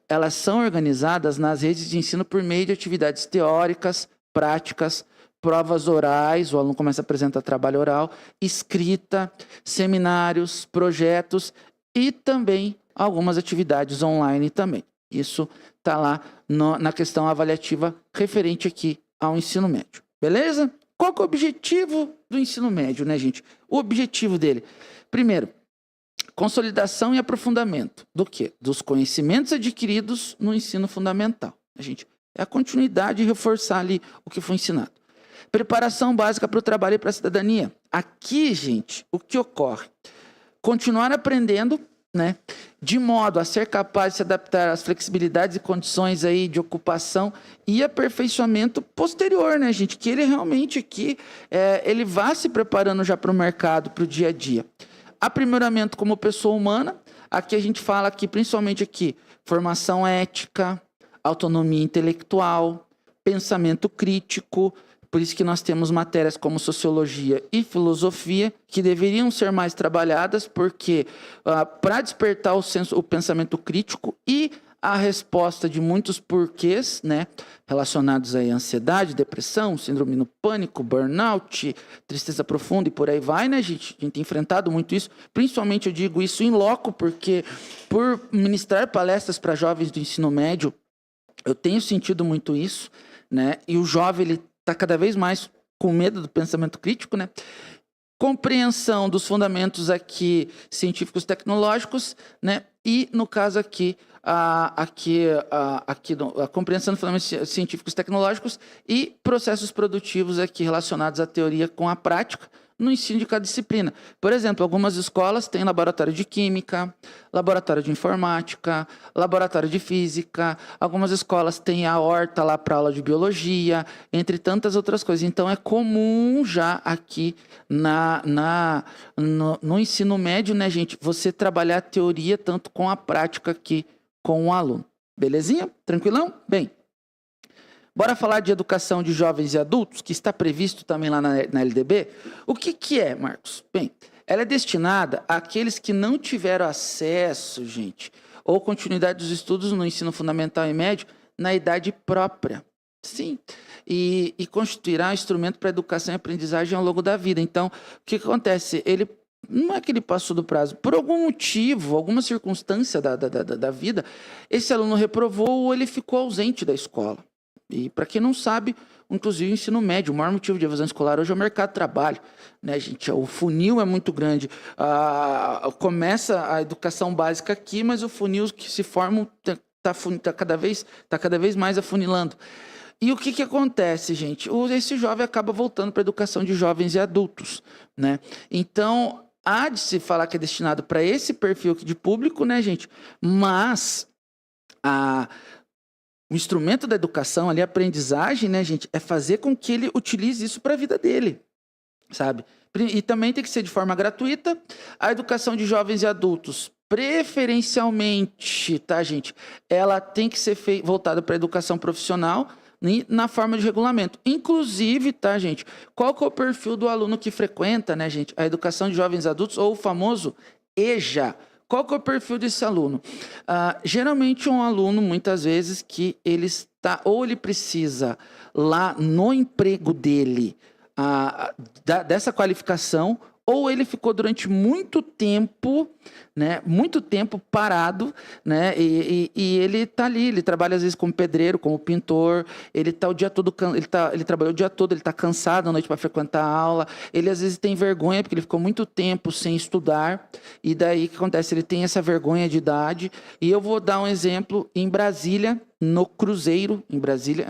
elas são organizadas nas redes de ensino por meio de atividades teóricas, práticas, provas orais, o aluno começa a apresentar trabalho oral, escrita, seminários, projetos e também algumas atividades online também. Isso está lá na questão avaliativa referente aqui ao ensino médio. Beleza? Qual que é o objetivo do ensino médio, né, gente? O objetivo dele, primeiro, consolidação e aprofundamento do quê? Dos conhecimentos adquiridos no ensino fundamental. Gente, é a continuidade e reforçar ali o que foi ensinado. Preparação básica para o trabalho e para a cidadania. Aqui, gente, o que ocorre? Continuar aprendendo, né, de modo a ser capaz de se adaptar às flexibilidades e condições aí de ocupação e aperfeiçoamento posterior, né, gente? Que ele realmente aqui, ele vá se preparando já para o mercado, para o dia a dia. Aprimoramento como pessoa humana. Aqui a gente fala aqui, principalmente aqui, formação ética, autonomia intelectual, pensamento crítico. Por isso que nós temos matérias como sociologia e filosofia, que deveriam ser mais trabalhadas, porque para despertar o pensamento crítico e a resposta de muitos porquês, né, relacionados aí à ansiedade, depressão, síndrome do pânico, burnout, tristeza profunda e por aí vai, né, gente? A gente tem enfrentado muito isso. Principalmente eu digo isso em loco, porque por ministrar palestras para jovens do ensino médio, eu tenho sentido muito isso, né? E o jovem, ele está cada vez mais com medo do pensamento crítico, né? Compreensão dos fundamentos aqui científicos tecnológicos, né? E no caso aqui a compreensão dos fundamentos científicos tecnológicos e processos produtivos aqui relacionados à teoria com a prática no ensino de cada disciplina. Por exemplo, algumas escolas têm laboratório de química, laboratório de informática, laboratório de física, algumas escolas têm a horta lá para aula de biologia, entre tantas outras coisas. Então, é comum já aqui no ensino médio, né, gente, você trabalhar a teoria tanto com a prática aqui com o aluno. Belezinha? Tranquilão? Bem, bora falar de educação de jovens e adultos, que está previsto também lá na LDB. O que é, Marcos? Bem, ela é destinada àqueles que não tiveram acesso, gente, ou continuidade dos estudos no ensino fundamental e médio na idade própria. Sim, e constituirá um instrumento para educação e aprendizagem ao longo da vida. Então, o que acontece? Não é que ele passou do prazo. Por algum motivo, alguma circunstância da vida, esse aluno reprovou ou ele ficou ausente da escola. E para quem não sabe, inclusive o ensino médio, o maior motivo de evasão escolar hoje é o mercado de trabalho, né, gente? O funil é muito grande. Começa a educação básica aqui, mas o funil que se forma está cada vez mais afunilando. E o que acontece, gente? Esse jovem acaba voltando para a educação de jovens e adultos, né? Então, há de se falar que é destinado para esse perfil de público, né, gente? Mas o instrumento da educação, ali, a aprendizagem, né, gente, é fazer com que ele utilize isso para a vida dele, sabe? E também tem que ser de forma gratuita. A educação de jovens e adultos, preferencialmente, tá, gente? Ela tem que ser voltada para a educação profissional na forma de regulamento. Inclusive, tá, gente? Qual que é o perfil do aluno que frequenta, né, gente? A educação de jovens e adultos, ou o famoso EJA. Qual que é o perfil desse aluno? Geralmente um aluno, muitas vezes, que ele está, ou ele precisa lá no emprego dele dessa qualificação, ou ele ficou durante muito tempo, né, parado, né, e ele está ali, ele trabalha às vezes como pedreiro, como pintor, ele está o dia todo, ele trabalhou o dia todo, ele está cansado à noite para frequentar a aula, ele às vezes tem vergonha porque ele ficou muito tempo sem estudar, e daí o que acontece? Ele tem essa vergonha de idade, e eu vou dar um exemplo em Brasília, no Cruzeiro, em Brasília,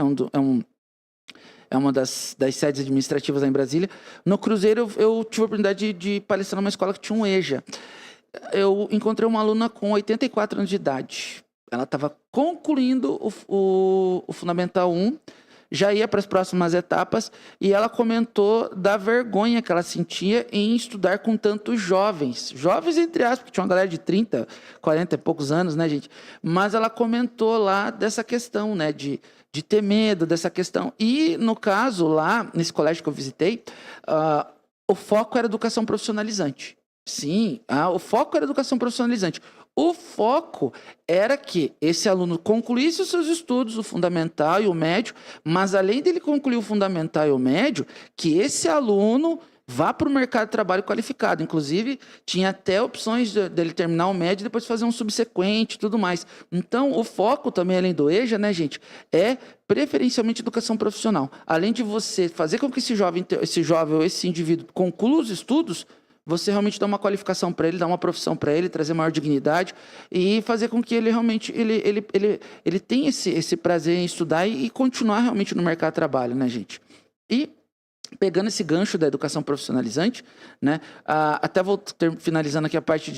é uma das sedes administrativas lá em Brasília. No Cruzeiro, eu tive a oportunidade de palestrar numa escola que tinha um EJA. Eu encontrei uma aluna com 84 anos de idade. Ela estava concluindo o Fundamental 1, já ia para as próximas etapas, e ela comentou da vergonha que ela sentia em estudar com tantos jovens. Jovens, entre aspas, porque tinha uma galera de 30, 40 e poucos anos, né, gente? Mas ela comentou lá dessa questão, né, de ter medo dessa questão. E, no caso, lá, nesse colégio que eu visitei, o foco era educação profissionalizante. Sim, o foco era educação profissionalizante. O foco era que esse aluno concluísse os seus estudos, o fundamental e o médio, mas além dele concluir o fundamental e o médio, que esse aluno vá para o mercado de trabalho qualificado. Inclusive, tinha até opções dele terminar o médio e depois fazer um subsequente e tudo mais. Então, o foco também, além do EJA, né, gente, é preferencialmente educação profissional. Além de você fazer com que esse jovem ou esse indivíduo conclua os estudos, você realmente dá uma qualificação para ele, dá uma profissão para ele, trazer maior dignidade e fazer com que ele realmente ele tenha esse prazer em estudar e continuar realmente no mercado de trabalho, né, gente? E pegando esse gancho da educação profissionalizante, né, até vou finalizando aqui a parte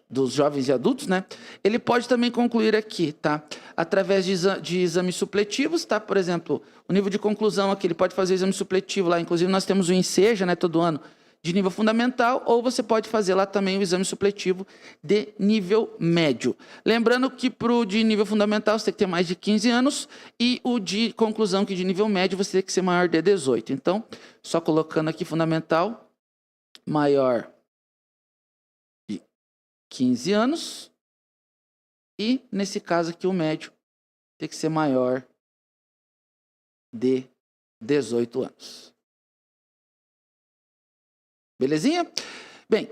dos jovens e adultos, né, ele pode também concluir aqui, tá, através de exames supletivos, tá, por exemplo, o nível de conclusão aqui, ele pode fazer exame supletivo lá, inclusive nós temos o INSEJA, né, todo ano, de nível fundamental, ou você pode fazer lá também o exame supletivo de nível médio. Lembrando que para o de nível fundamental você tem que ter mais de 15 anos e o de conclusão, que de nível médio, você tem que ser maior de 18. Então, só colocando aqui fundamental, maior de 15 anos e, nesse caso aqui, o médio tem que ser maior de 18 anos. Belezinha? Bem,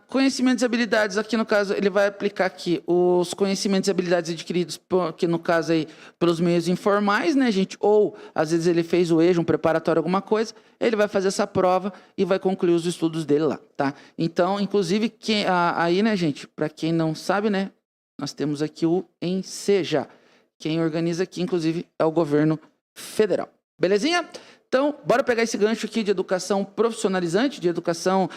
conhecimentos e habilidades, aqui no caso, ele vai aplicar aqui os conhecimentos e habilidades adquiridos, aqui no caso aí, pelos meios informais, né, gente? Ou, às vezes, ele fez o EJA, um preparatório, alguma coisa, ele vai fazer essa prova e vai concluir os estudos dele lá, tá? Então, inclusive, aí, né, gente, para quem não sabe, né, nós temos aqui o ENSEJA. Quem organiza aqui, inclusive, é o governo federal. Belezinha? Então, bora pegar esse gancho aqui de educação profissionalizante, de educação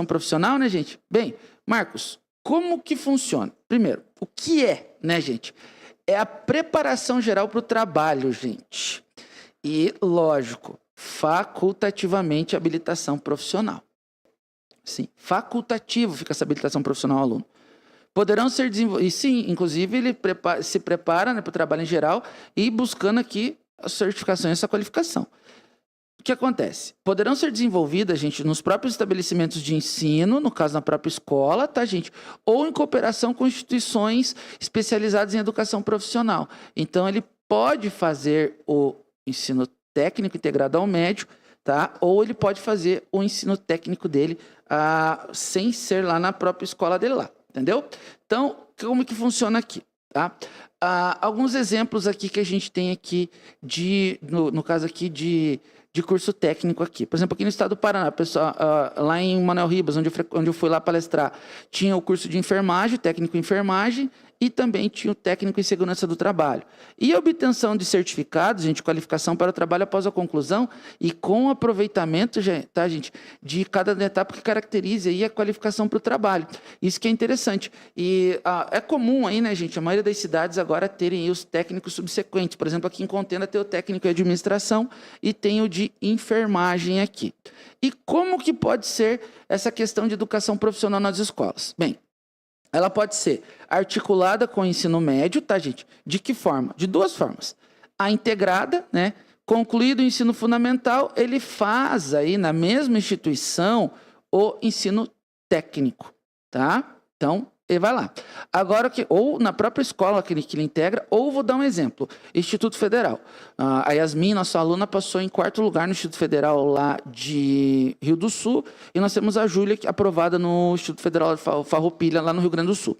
profissional, né, gente? Bem, Marcos, como que funciona? Primeiro, o que é, né, gente? É a preparação geral para o trabalho, gente. E, lógico, facultativamente habilitação profissional. Sim, facultativo fica essa habilitação profissional ao aluno. Poderão ser desenvolvidos, e sim, inclusive ele se prepara, né, para o trabalho em geral e buscando aqui a certificação e essa qualificação. O que acontece? Poderão ser desenvolvidas, gente, nos próprios estabelecimentos de ensino, no caso na própria escola, tá, gente? Ou em cooperação com instituições especializadas em educação profissional. Então, ele pode fazer o ensino técnico integrado ao médio, tá? Ou ele pode fazer o ensino técnico dele sem ser lá na própria escola dele lá, entendeu? Então, como que funciona aqui, tá? Alguns exemplos aqui que a gente tem aqui, no caso aqui de curso técnico aqui. Por exemplo, aqui no estado do Paraná, pessoal, lá em Manuel Ribas, onde eu fui lá palestrar, tinha o curso de enfermagem, técnico em enfermagem, e também tinha o técnico em segurança do trabalho. E a obtenção de certificados, gente, qualificação para o trabalho após a conclusão e com aproveitamento, tá, gente, de cada etapa que caracteriza aí a qualificação para o trabalho. Isso que é interessante. E é comum aí, né, gente, a maioria das cidades agora terem aí os técnicos subsequentes. Por exemplo, aqui em Contenda tem o técnico em administração e tem o de enfermagem aqui. E como que pode ser essa questão de educação profissional nas escolas? Bem, ela pode ser articulada com o ensino médio, tá, gente? De que forma? De duas formas. A integrada, né? Concluído o ensino fundamental, ele faz aí na mesma instituição o ensino técnico, tá? Então, ele vai lá. Agora, ou na própria escola que ele integra, ou vou dar um exemplo, Instituto Federal. A Yasmin, nossa aluna, passou em 4º lugar no Instituto Federal lá de Rio do Sul, e nós temos a Júlia, aprovada no Instituto Federal de Farroupilha, lá no Rio Grande do Sul.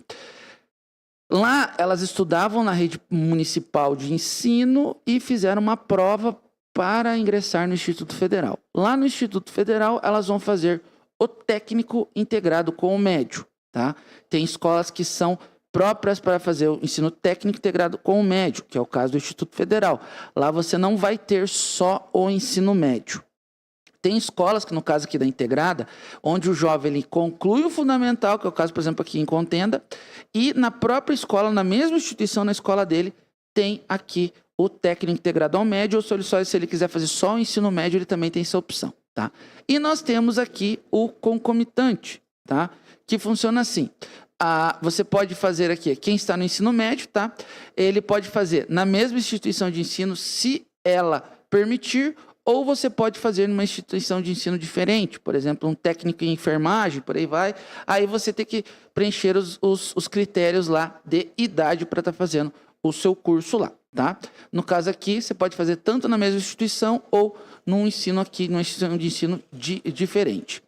Lá, elas estudavam na rede municipal de ensino e fizeram uma prova para ingressar no Instituto Federal. Lá no Instituto Federal, elas vão fazer o técnico integrado com o médio. Tá? Tem escolas que são próprias para fazer o ensino técnico integrado com o médio, que é o caso do Instituto Federal. Lá você não vai ter só o ensino médio. Tem escolas, que no caso aqui da integrada, onde o jovem ele conclui o fundamental, que é o caso, por exemplo, aqui em Contenda, e na própria escola, na mesma instituição, na escola dele, tem aqui o técnico integrado ao médio, ou se ele quiser fazer só o ensino médio, ele também tem essa opção. Tá? E nós temos aqui o concomitante, tá? Que funciona assim. Você pode fazer aqui, quem está no ensino médio, tá? Ele pode fazer na mesma instituição de ensino, se ela permitir, ou você pode fazer numa instituição de ensino diferente, por exemplo, um técnico em enfermagem, por aí vai. Aí você tem que preencher os critérios lá de idade para estar fazendo o seu curso lá, tá? No caso aqui, você pode fazer tanto na mesma instituição ou numa instituição de ensino diferente.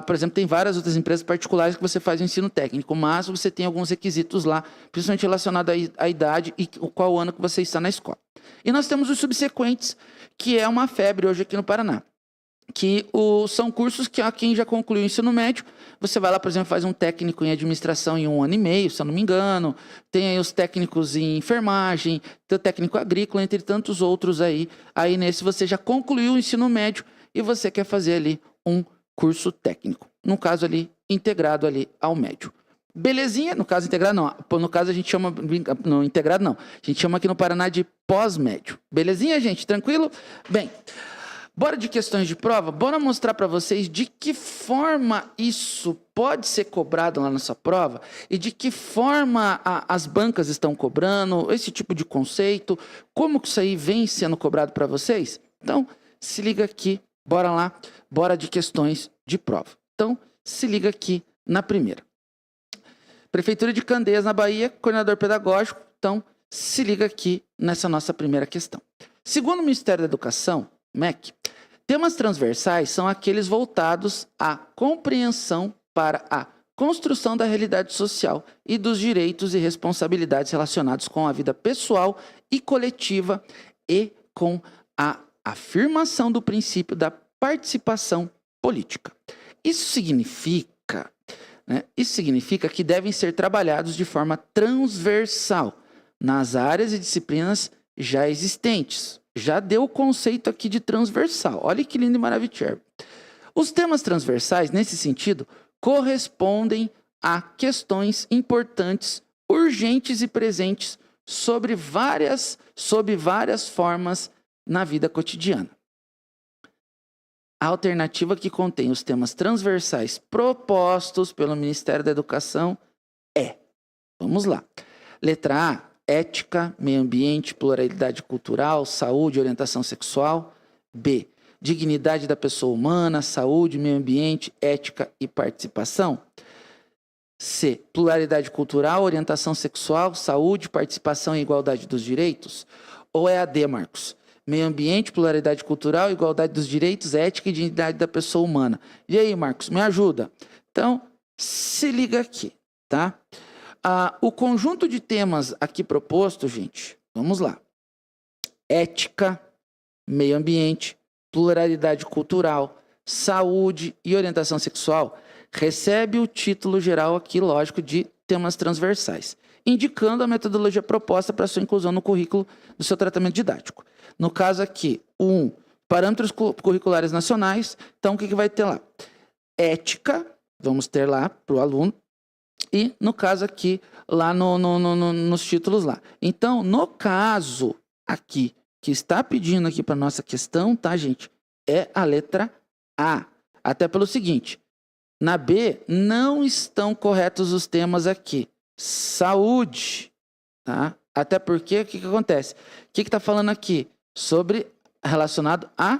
Por exemplo, tem várias outras empresas particulares que você faz o ensino técnico, mas você tem alguns requisitos lá, principalmente relacionados à idade e qual ano que você está na escola. E nós temos os subsequentes, que é uma febre hoje aqui no Paraná, que são cursos que quem já concluiu o ensino médio, você vai lá, por exemplo, faz um técnico em administração em 1 ano e meio, se eu não me engano, tem aí os técnicos em enfermagem, tem o técnico agrícola, entre tantos outros aí. Aí nesse você já concluiu o ensino médio e você quer fazer ali um curso técnico, no caso ali, integrado ali ao médio. Belezinha? No caso integrado não, no caso a gente chama, não, integrado não, a gente chama aqui no Paraná de pós-médio. Belezinha, gente? Tranquilo? Bem, bora de questões de prova? Bora mostrar para vocês de que forma isso pode ser cobrado lá na sua prova e de que forma as bancas estão cobrando, esse tipo de conceito, como que isso aí vem sendo cobrado para vocês? Então, se liga aqui, bora lá, bora de questões de prova. Então, se liga aqui na primeira. Prefeitura de Candeias, na Bahia, coordenador pedagógico. Então, se liga aqui nessa nossa primeira questão. Segundo o Ministério da Educação, MEC, temas transversais são aqueles voltados à compreensão para a construção da realidade social e dos direitos e responsabilidades relacionados com a vida pessoal e coletiva e com a afirmação do princípio da participação política. Isso significa que devem ser trabalhados de forma transversal nas áreas e disciplinas já existentes. Já deu o conceito aqui de transversal. Olha que lindo e maravilhoso. Os temas transversais, nesse sentido, correspondem a questões importantes, urgentes e presentes sob várias formas na vida cotidiana. A alternativa que contém os temas transversais propostos pelo Ministério da Educação é, vamos lá, letra A, ética, meio ambiente, pluralidade cultural, saúde e orientação sexual. B, dignidade da pessoa humana, saúde, meio ambiente, ética e participação. C, pluralidade cultural, orientação sexual, saúde, participação e igualdade dos direitos. Ou é a D, Marcos? Meio ambiente, pluralidade cultural, igualdade dos direitos, ética e dignidade da pessoa humana. E aí, Marcos, me ajuda? Então, se liga aqui, tá? O conjunto de temas aqui proposto, gente, vamos lá. Ética, meio ambiente, pluralidade cultural, saúde e orientação sexual recebe o título geral aqui, lógico, de temas transversais, indicando a metodologia proposta para sua inclusão no currículo do seu tratamento didático. No caso aqui, parâmetros curriculares nacionais. Então, o que vai ter lá? Ética, vamos ter lá para o aluno. E, no caso aqui, lá nos títulos lá. Então, no caso aqui, que está pedindo aqui para a nossa questão, tá, gente? É a letra A. Até pelo seguinte, na B, não estão corretos os temas aqui. Saúde, tá? Até porque, o que acontece? O que está falando aqui? Relacionado à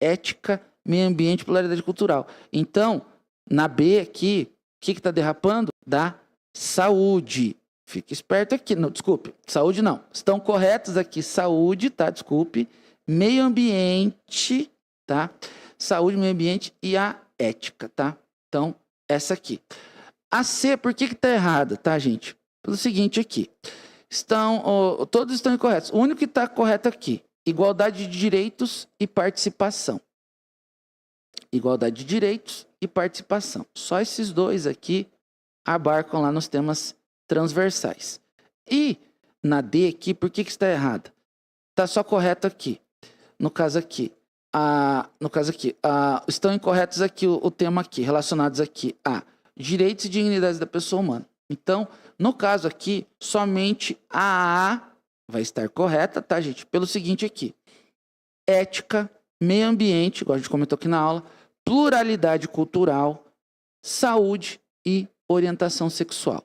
ética, meio ambiente e pluralidade cultural. Então, na B aqui, o que está derrapando? Da saúde. Fique esperto aqui. Não, desculpe, saúde não. Estão corretos aqui, saúde, tá? Desculpe. Meio ambiente, tá? Saúde, meio ambiente e a ética, tá? Então, essa aqui. A C, por que está errada, tá, gente? Pelo seguinte aqui. Todos estão incorretos. O único que está correto aqui, igualdade de direitos e participação. Igualdade de direitos e participação. Só esses dois aqui abarcam lá nos temas transversais. E na D aqui, por que está errada? Está só correto aqui. No caso aqui, estão incorretos aqui o tema aqui, relacionados aqui a direitos e dignidades da pessoa humana. Então, no caso aqui, somente a A vai estar correta, tá, gente? Pelo seguinte aqui. Ética, meio ambiente, igual a gente comentou aqui na aula, pluralidade cultural, saúde e orientação sexual.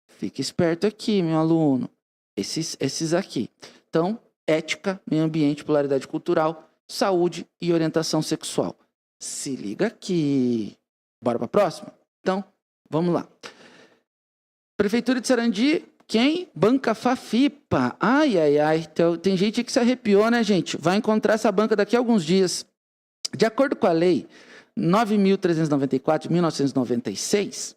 Fique esperto aqui, meu aluno. Esses aqui. Então, ética, meio ambiente, pluralidade cultural, saúde e orientação sexual. Se liga aqui. Bora para a próxima? Então, vamos lá. Prefeitura de Sarandi, quem? Banca Fafipa. Ai, ai, ai. Tem gente que se arrepiou, né, gente? Vai encontrar essa banca daqui a alguns dias. De acordo com a lei 9.394 de 1996,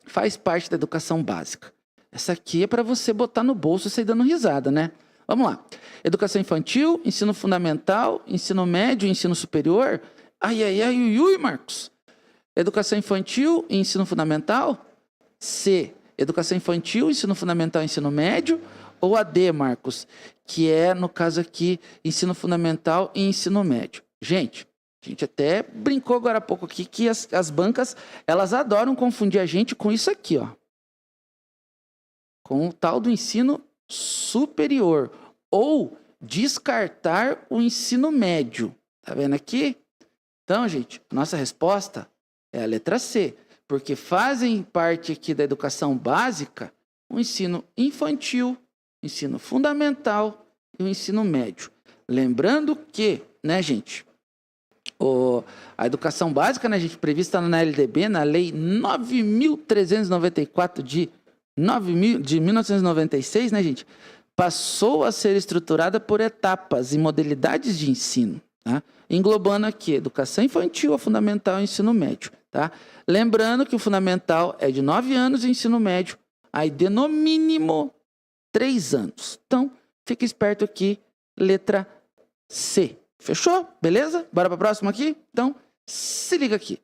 faz parte da educação básica. Essa aqui é para você botar no bolso e sair dando risada, né? Vamos lá. Educação infantil, ensino fundamental, ensino médio, ensino superior. Ai, ai, ai, ui, ui, Marcos. Educação infantil e ensino fundamental. C. Educação infantil, ensino fundamental, ensino médio. Ou a D, Marcos, que é, no caso aqui, ensino fundamental e ensino médio. Gente, a gente até brincou agora há pouco aqui que as bancas, elas adoram confundir a gente com isso aqui, ó. Com o tal do ensino superior. Ou descartar o ensino médio. Tá vendo aqui? Então, gente, nossa resposta é a letra C. Porque fazem parte aqui da educação básica o ensino infantil, ensino fundamental e o ensino médio. Lembrando que, né, gente, a educação básica, né, gente, prevista na LDB, na Lei 9.394 de 1996, né, gente, passou a ser estruturada por etapas e modalidades de ensino, tá? Englobando aqui educação infantil, a fundamental e ensino médio, tá? Lembrando que o fundamental é de 9 anos e o ensino médio aí de no mínimo 3 anos. Então, fica esperto aqui, letra C. Fechou? Beleza? Bora para a próxima aqui? Então, se liga aqui.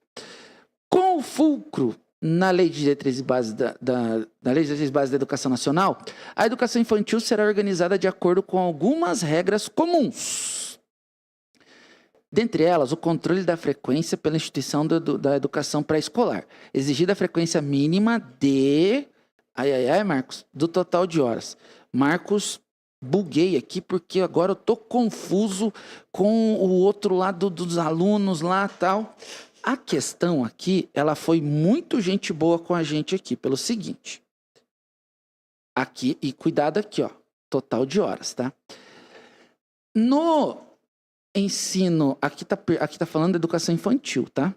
Com o fulcro na Lei de Diretrizes Básicas da Lei de Diretrizes Básicas da Educação Nacional, a educação infantil será organizada de acordo com algumas regras comuns. Dentre elas, o controle da frequência pela instituição da educação pré-escolar, exigida a frequência mínima de... Marcos, do total de horas. Marcos, buguei aqui porque agora eu tô confuso com o outro lado dos alunos lá e tal. A questão aqui, ela foi muito gente boa com a gente aqui, pelo seguinte. Aqui, e cuidado aqui, ó, total de horas, tá? No ensino, aqui tá falando de educação infantil, tá?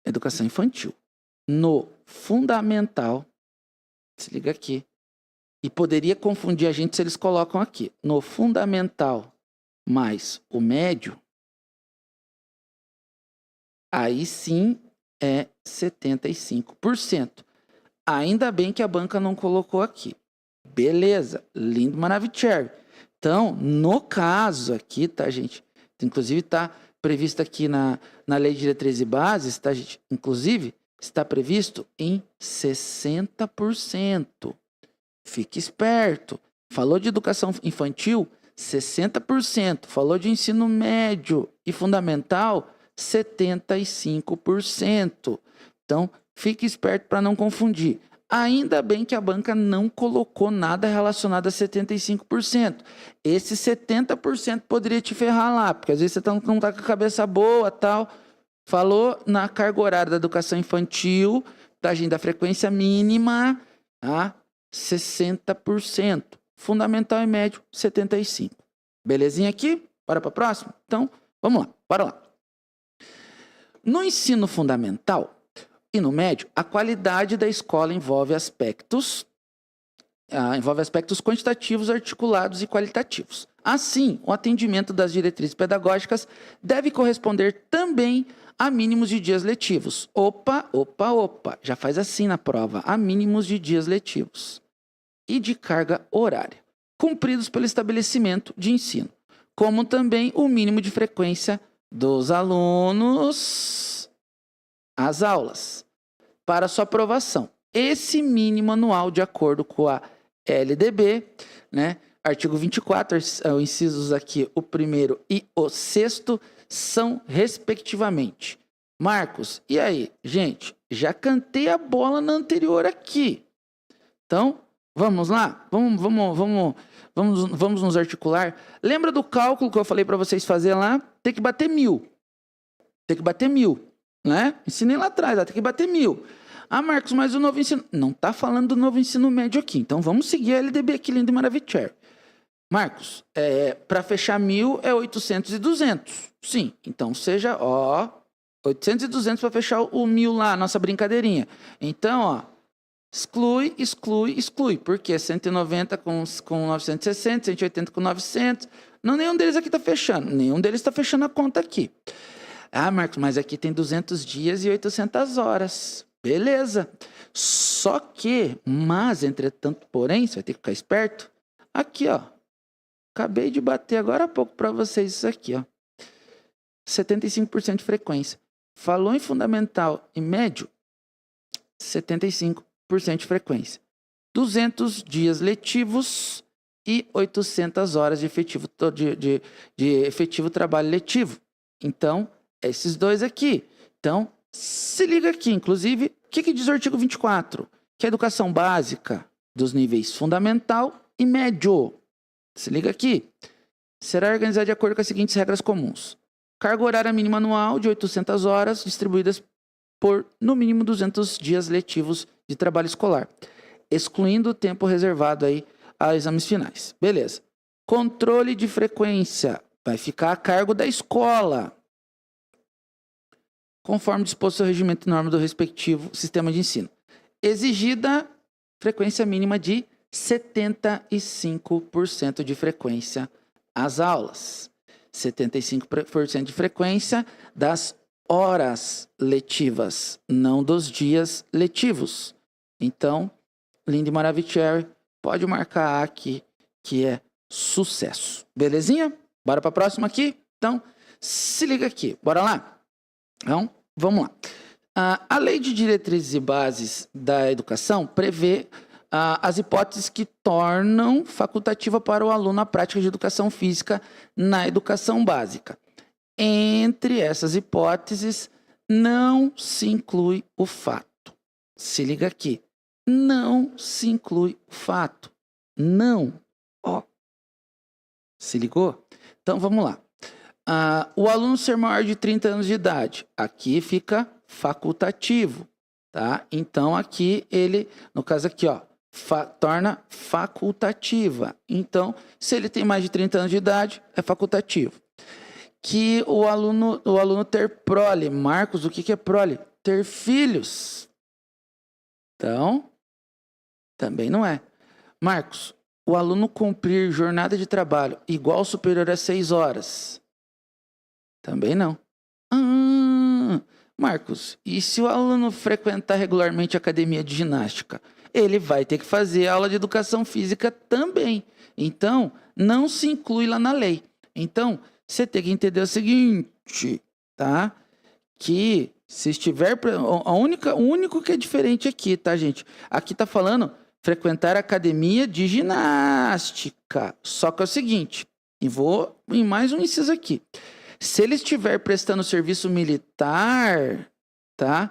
Educação infantil. No fundamental, se liga aqui, e poderia confundir a gente se eles colocam aqui, no fundamental mais o médio, aí sim é 75%. Ainda bem que a banca não colocou aqui. Beleza, lindo, maravilhoso. Então, no caso aqui, tá, gente? Inclusive está previsto aqui na Lei de Diretrizes e Bases, tá, gente? Inclusive, está previsto em 60%. Fique esperto. Falou de educação infantil, 60%. Falou de ensino médio e fundamental, 75%. Então, fique esperto para não confundir. Ainda bem que a banca não colocou nada relacionado a 75%. Esse 70% poderia te ferrar lá, porque às vezes você não está com a cabeça boa, tal. Falou na carga horária da educação infantil, da frequência mínima, tá? 60%. Fundamental e médio, 75%. Belezinha aqui? Bora para a próxima? Então, vamos lá, bora lá. No ensino fundamental e no médio, a qualidade da escola envolve aspectos quantitativos, articulados e qualitativos. Assim, o atendimento das diretrizes pedagógicas deve corresponder também a mínimos de dias letivos. Opa, já faz assim na prova, a mínimos de dias letivos e de carga horária, cumpridos pelo estabelecimento de ensino, como também o mínimo de frequência dos alunos às aulas, para sua aprovação. Esse mínimo anual, de acordo com a LDB, né? Artigo 24, incisos aqui, o 1º e o 6º, são respectivamente. Marcos, e aí? Gente, já cantei a bola na anterior aqui. Então, vamos lá? Vamos nos articular. Lembra do cálculo que eu falei para vocês fazer lá? Tem que bater 1000. Tem que bater 1000, né? Ensinei lá atrás, tem que bater 1000. Ah, Marcos, mas o novo ensino... Não está falando do novo ensino médio aqui. Então, vamos seguir a LDB aqui, lindo e maravilhoso. Marcos, para fechar 1.000 é 800 e 200. Sim, então seja, 800 e 200 para fechar o 1.000 lá, nossa brincadeirinha. Então, exclui, exclui, exclui. Porque 190 com 960, 180 com 900. Não, nenhum deles aqui está fechando. Nenhum deles está fechando a conta aqui. Ah, Marcos, mas aqui tem 200 dias e 800 horas. Beleza. Só que, mas, entretanto, porém, você vai ter que ficar esperto. Aqui, acabei de bater agora há pouco para vocês isso aqui, 75% de frequência. Falou em fundamental e médio, 75% de frequência. 200 dias letivos e 800 horas de efetivo trabalho letivo. Então, esses dois aqui. Então, se liga aqui. Inclusive, o que diz o artigo 24? Que a educação básica dos níveis fundamental e médio. Se liga aqui. Será organizada de acordo com as seguintes regras comuns. Carga horária mínima anual de 800 horas, distribuídas por, no mínimo, 200 dias letivos de trabalho escolar, excluindo o tempo reservado aí a exames finais. Beleza. Controle de frequência vai ficar a cargo da escola, conforme disposto no regimento e norma do respectivo sistema de ensino. Exigida frequência mínima de 75% de frequência às aulas. 75% de frequência das horas letivas, não dos dias letivos. Então, Lindy Maravicherry, pode marcar aqui que é sucesso. Belezinha? Bora para a próxima aqui? Então, se liga aqui. Bora lá? Então, vamos lá. A Lei de Diretrizes e Bases da Educação prevê as hipóteses que tornam facultativa para o aluno a prática de educação física na educação básica. Entre essas hipóteses, não se inclui o fato. Se liga aqui. Não se inclui o fato. Não. Se ligou? Então, vamos lá. O aluno ser maior de 30 anos de idade. Aqui fica facultativo. Tá? Então, aqui ele, no caso aqui, torna facultativa. Então, se ele tem mais de 30 anos de idade, é facultativo. Que o aluno ter prole. Marcos, o que é prole? Ter filhos. Então, também não é. Marcos, o aluno cumprir jornada de trabalho igual ou superior a 6 horas. Também não. Marcos, e se o aluno frequentar regularmente a academia de ginástica? Ele vai ter que fazer aula de educação física também. Então, não se inclui lá na lei. Então, você tem que entender o seguinte, tá? Que se estiver... O único que é diferente aqui, tá, gente? Aqui tá falando frequentar a academia de ginástica. Só que é o seguinte, e vou em mais um inciso aqui. Se ele estiver prestando serviço militar, tá?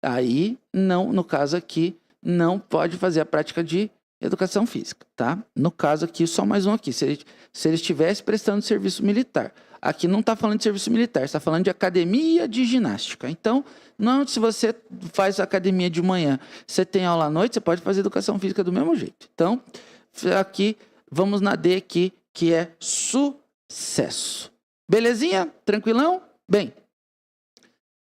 Aí, não, no caso aqui, não pode fazer a prática de educação física, tá? No caso aqui, só mais um aqui. Se ele estivesse prestando serviço militar. Aqui não está falando de serviço militar, está falando de academia de ginástica. Então, não, se você faz academia de manhã, você tem aula à noite, você pode fazer educação física do mesmo jeito. Então, aqui, vamos na D aqui, que é sucesso. Belezinha? Tranquilão? Bem,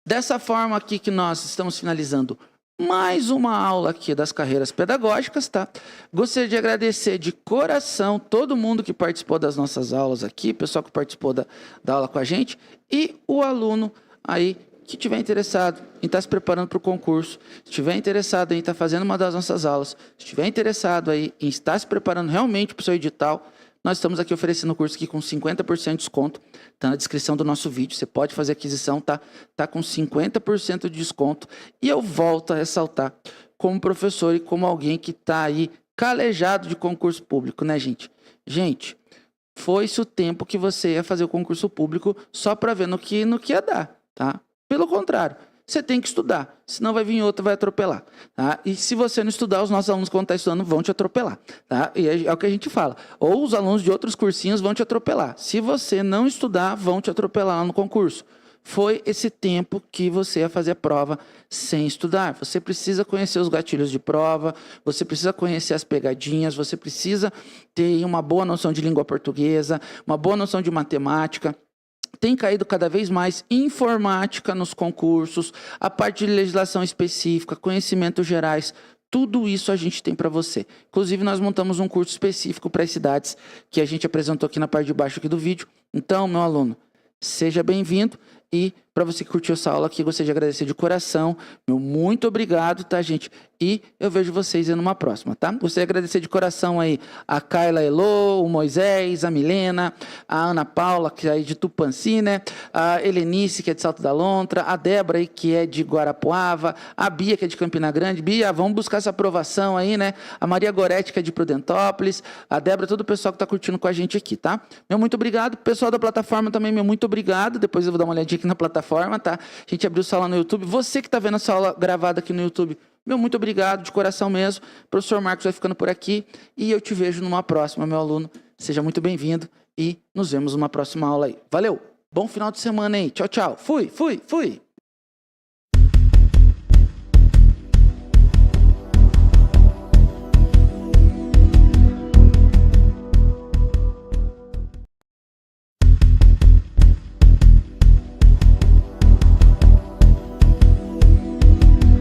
dessa forma aqui que nós estamos finalizando mais uma aula aqui das carreiras pedagógicas, tá? Gostaria de agradecer de coração todo mundo que participou das nossas aulas aqui, pessoal que participou da aula com a gente, e o aluno aí que estiver interessado em estar se preparando para o concurso, se estiver interessado em estar fazendo uma das nossas aulas, se estiver interessado aí em estar se preparando realmente para o seu edital, nós estamos aqui oferecendo o curso aqui com 50% de desconto, está na descrição do nosso vídeo, você pode fazer aquisição, tá com 50% de desconto. E eu volto a ressaltar, como professor e como alguém que está aí calejado de concurso público, né, gente? Gente, foi-se o tempo que você ia fazer o concurso público só para ver no que ia dar, tá? Pelo contrário, você tem que estudar, senão vai vir outro, vai atropelar, tá? E se você não estudar, os nossos alunos, quando estão estudando, vão te atropelar, tá? E é o que a gente fala. Ou os alunos de outros cursinhos vão te atropelar. Se você não estudar, vão te atropelar lá no concurso. foi esse tempo que você ia fazer a prova sem estudar. Você precisa conhecer os gatilhos de prova, você precisa conhecer as pegadinhas, você precisa ter uma boa noção de língua portuguesa, uma boa noção de matemática. Tem caído cada vez mais informática nos concursos, a parte de legislação específica, conhecimentos gerais. Tudo isso a gente tem para você. Inclusive, nós montamos um curso específico para as cidades que a gente apresentou aqui na parte de baixo aqui do vídeo. Então, meu aluno, seja bem-vindo. E para você que curtiu essa aula aqui, gostaria de agradecer de coração. Meu muito obrigado, tá, gente? E eu vejo vocês em uma próxima, tá? Gostaria de agradecer de coração aí a Carla Elô, o Moisés, a Milena, a Ana Paula, que é aí de Tupanci, né? A Helenice, que é de Salto da Lontra, a Débora aí, que é de Guarapuava, a Bia, que é de Campina Grande. Bia, vamos buscar essa aprovação aí, né? A Maria Goretti, que é de Prudentópolis, a Débora, todo o pessoal que tá curtindo com a gente aqui, tá? Meu muito obrigado. Pessoal da plataforma também, meu muito obrigado. Depois eu vou dar uma olhadinha aqui na plataforma, tá? A gente abriu sala no YouTube. Você que está vendo essa aula gravada aqui no YouTube, meu muito obrigado, de coração mesmo. Professor Marcos vai ficando por aqui e eu te vejo numa próxima, meu aluno. Seja muito bem-vindo e nos vemos numa próxima aula aí. Valeu! Bom final de semana aí. Tchau, tchau. Fui.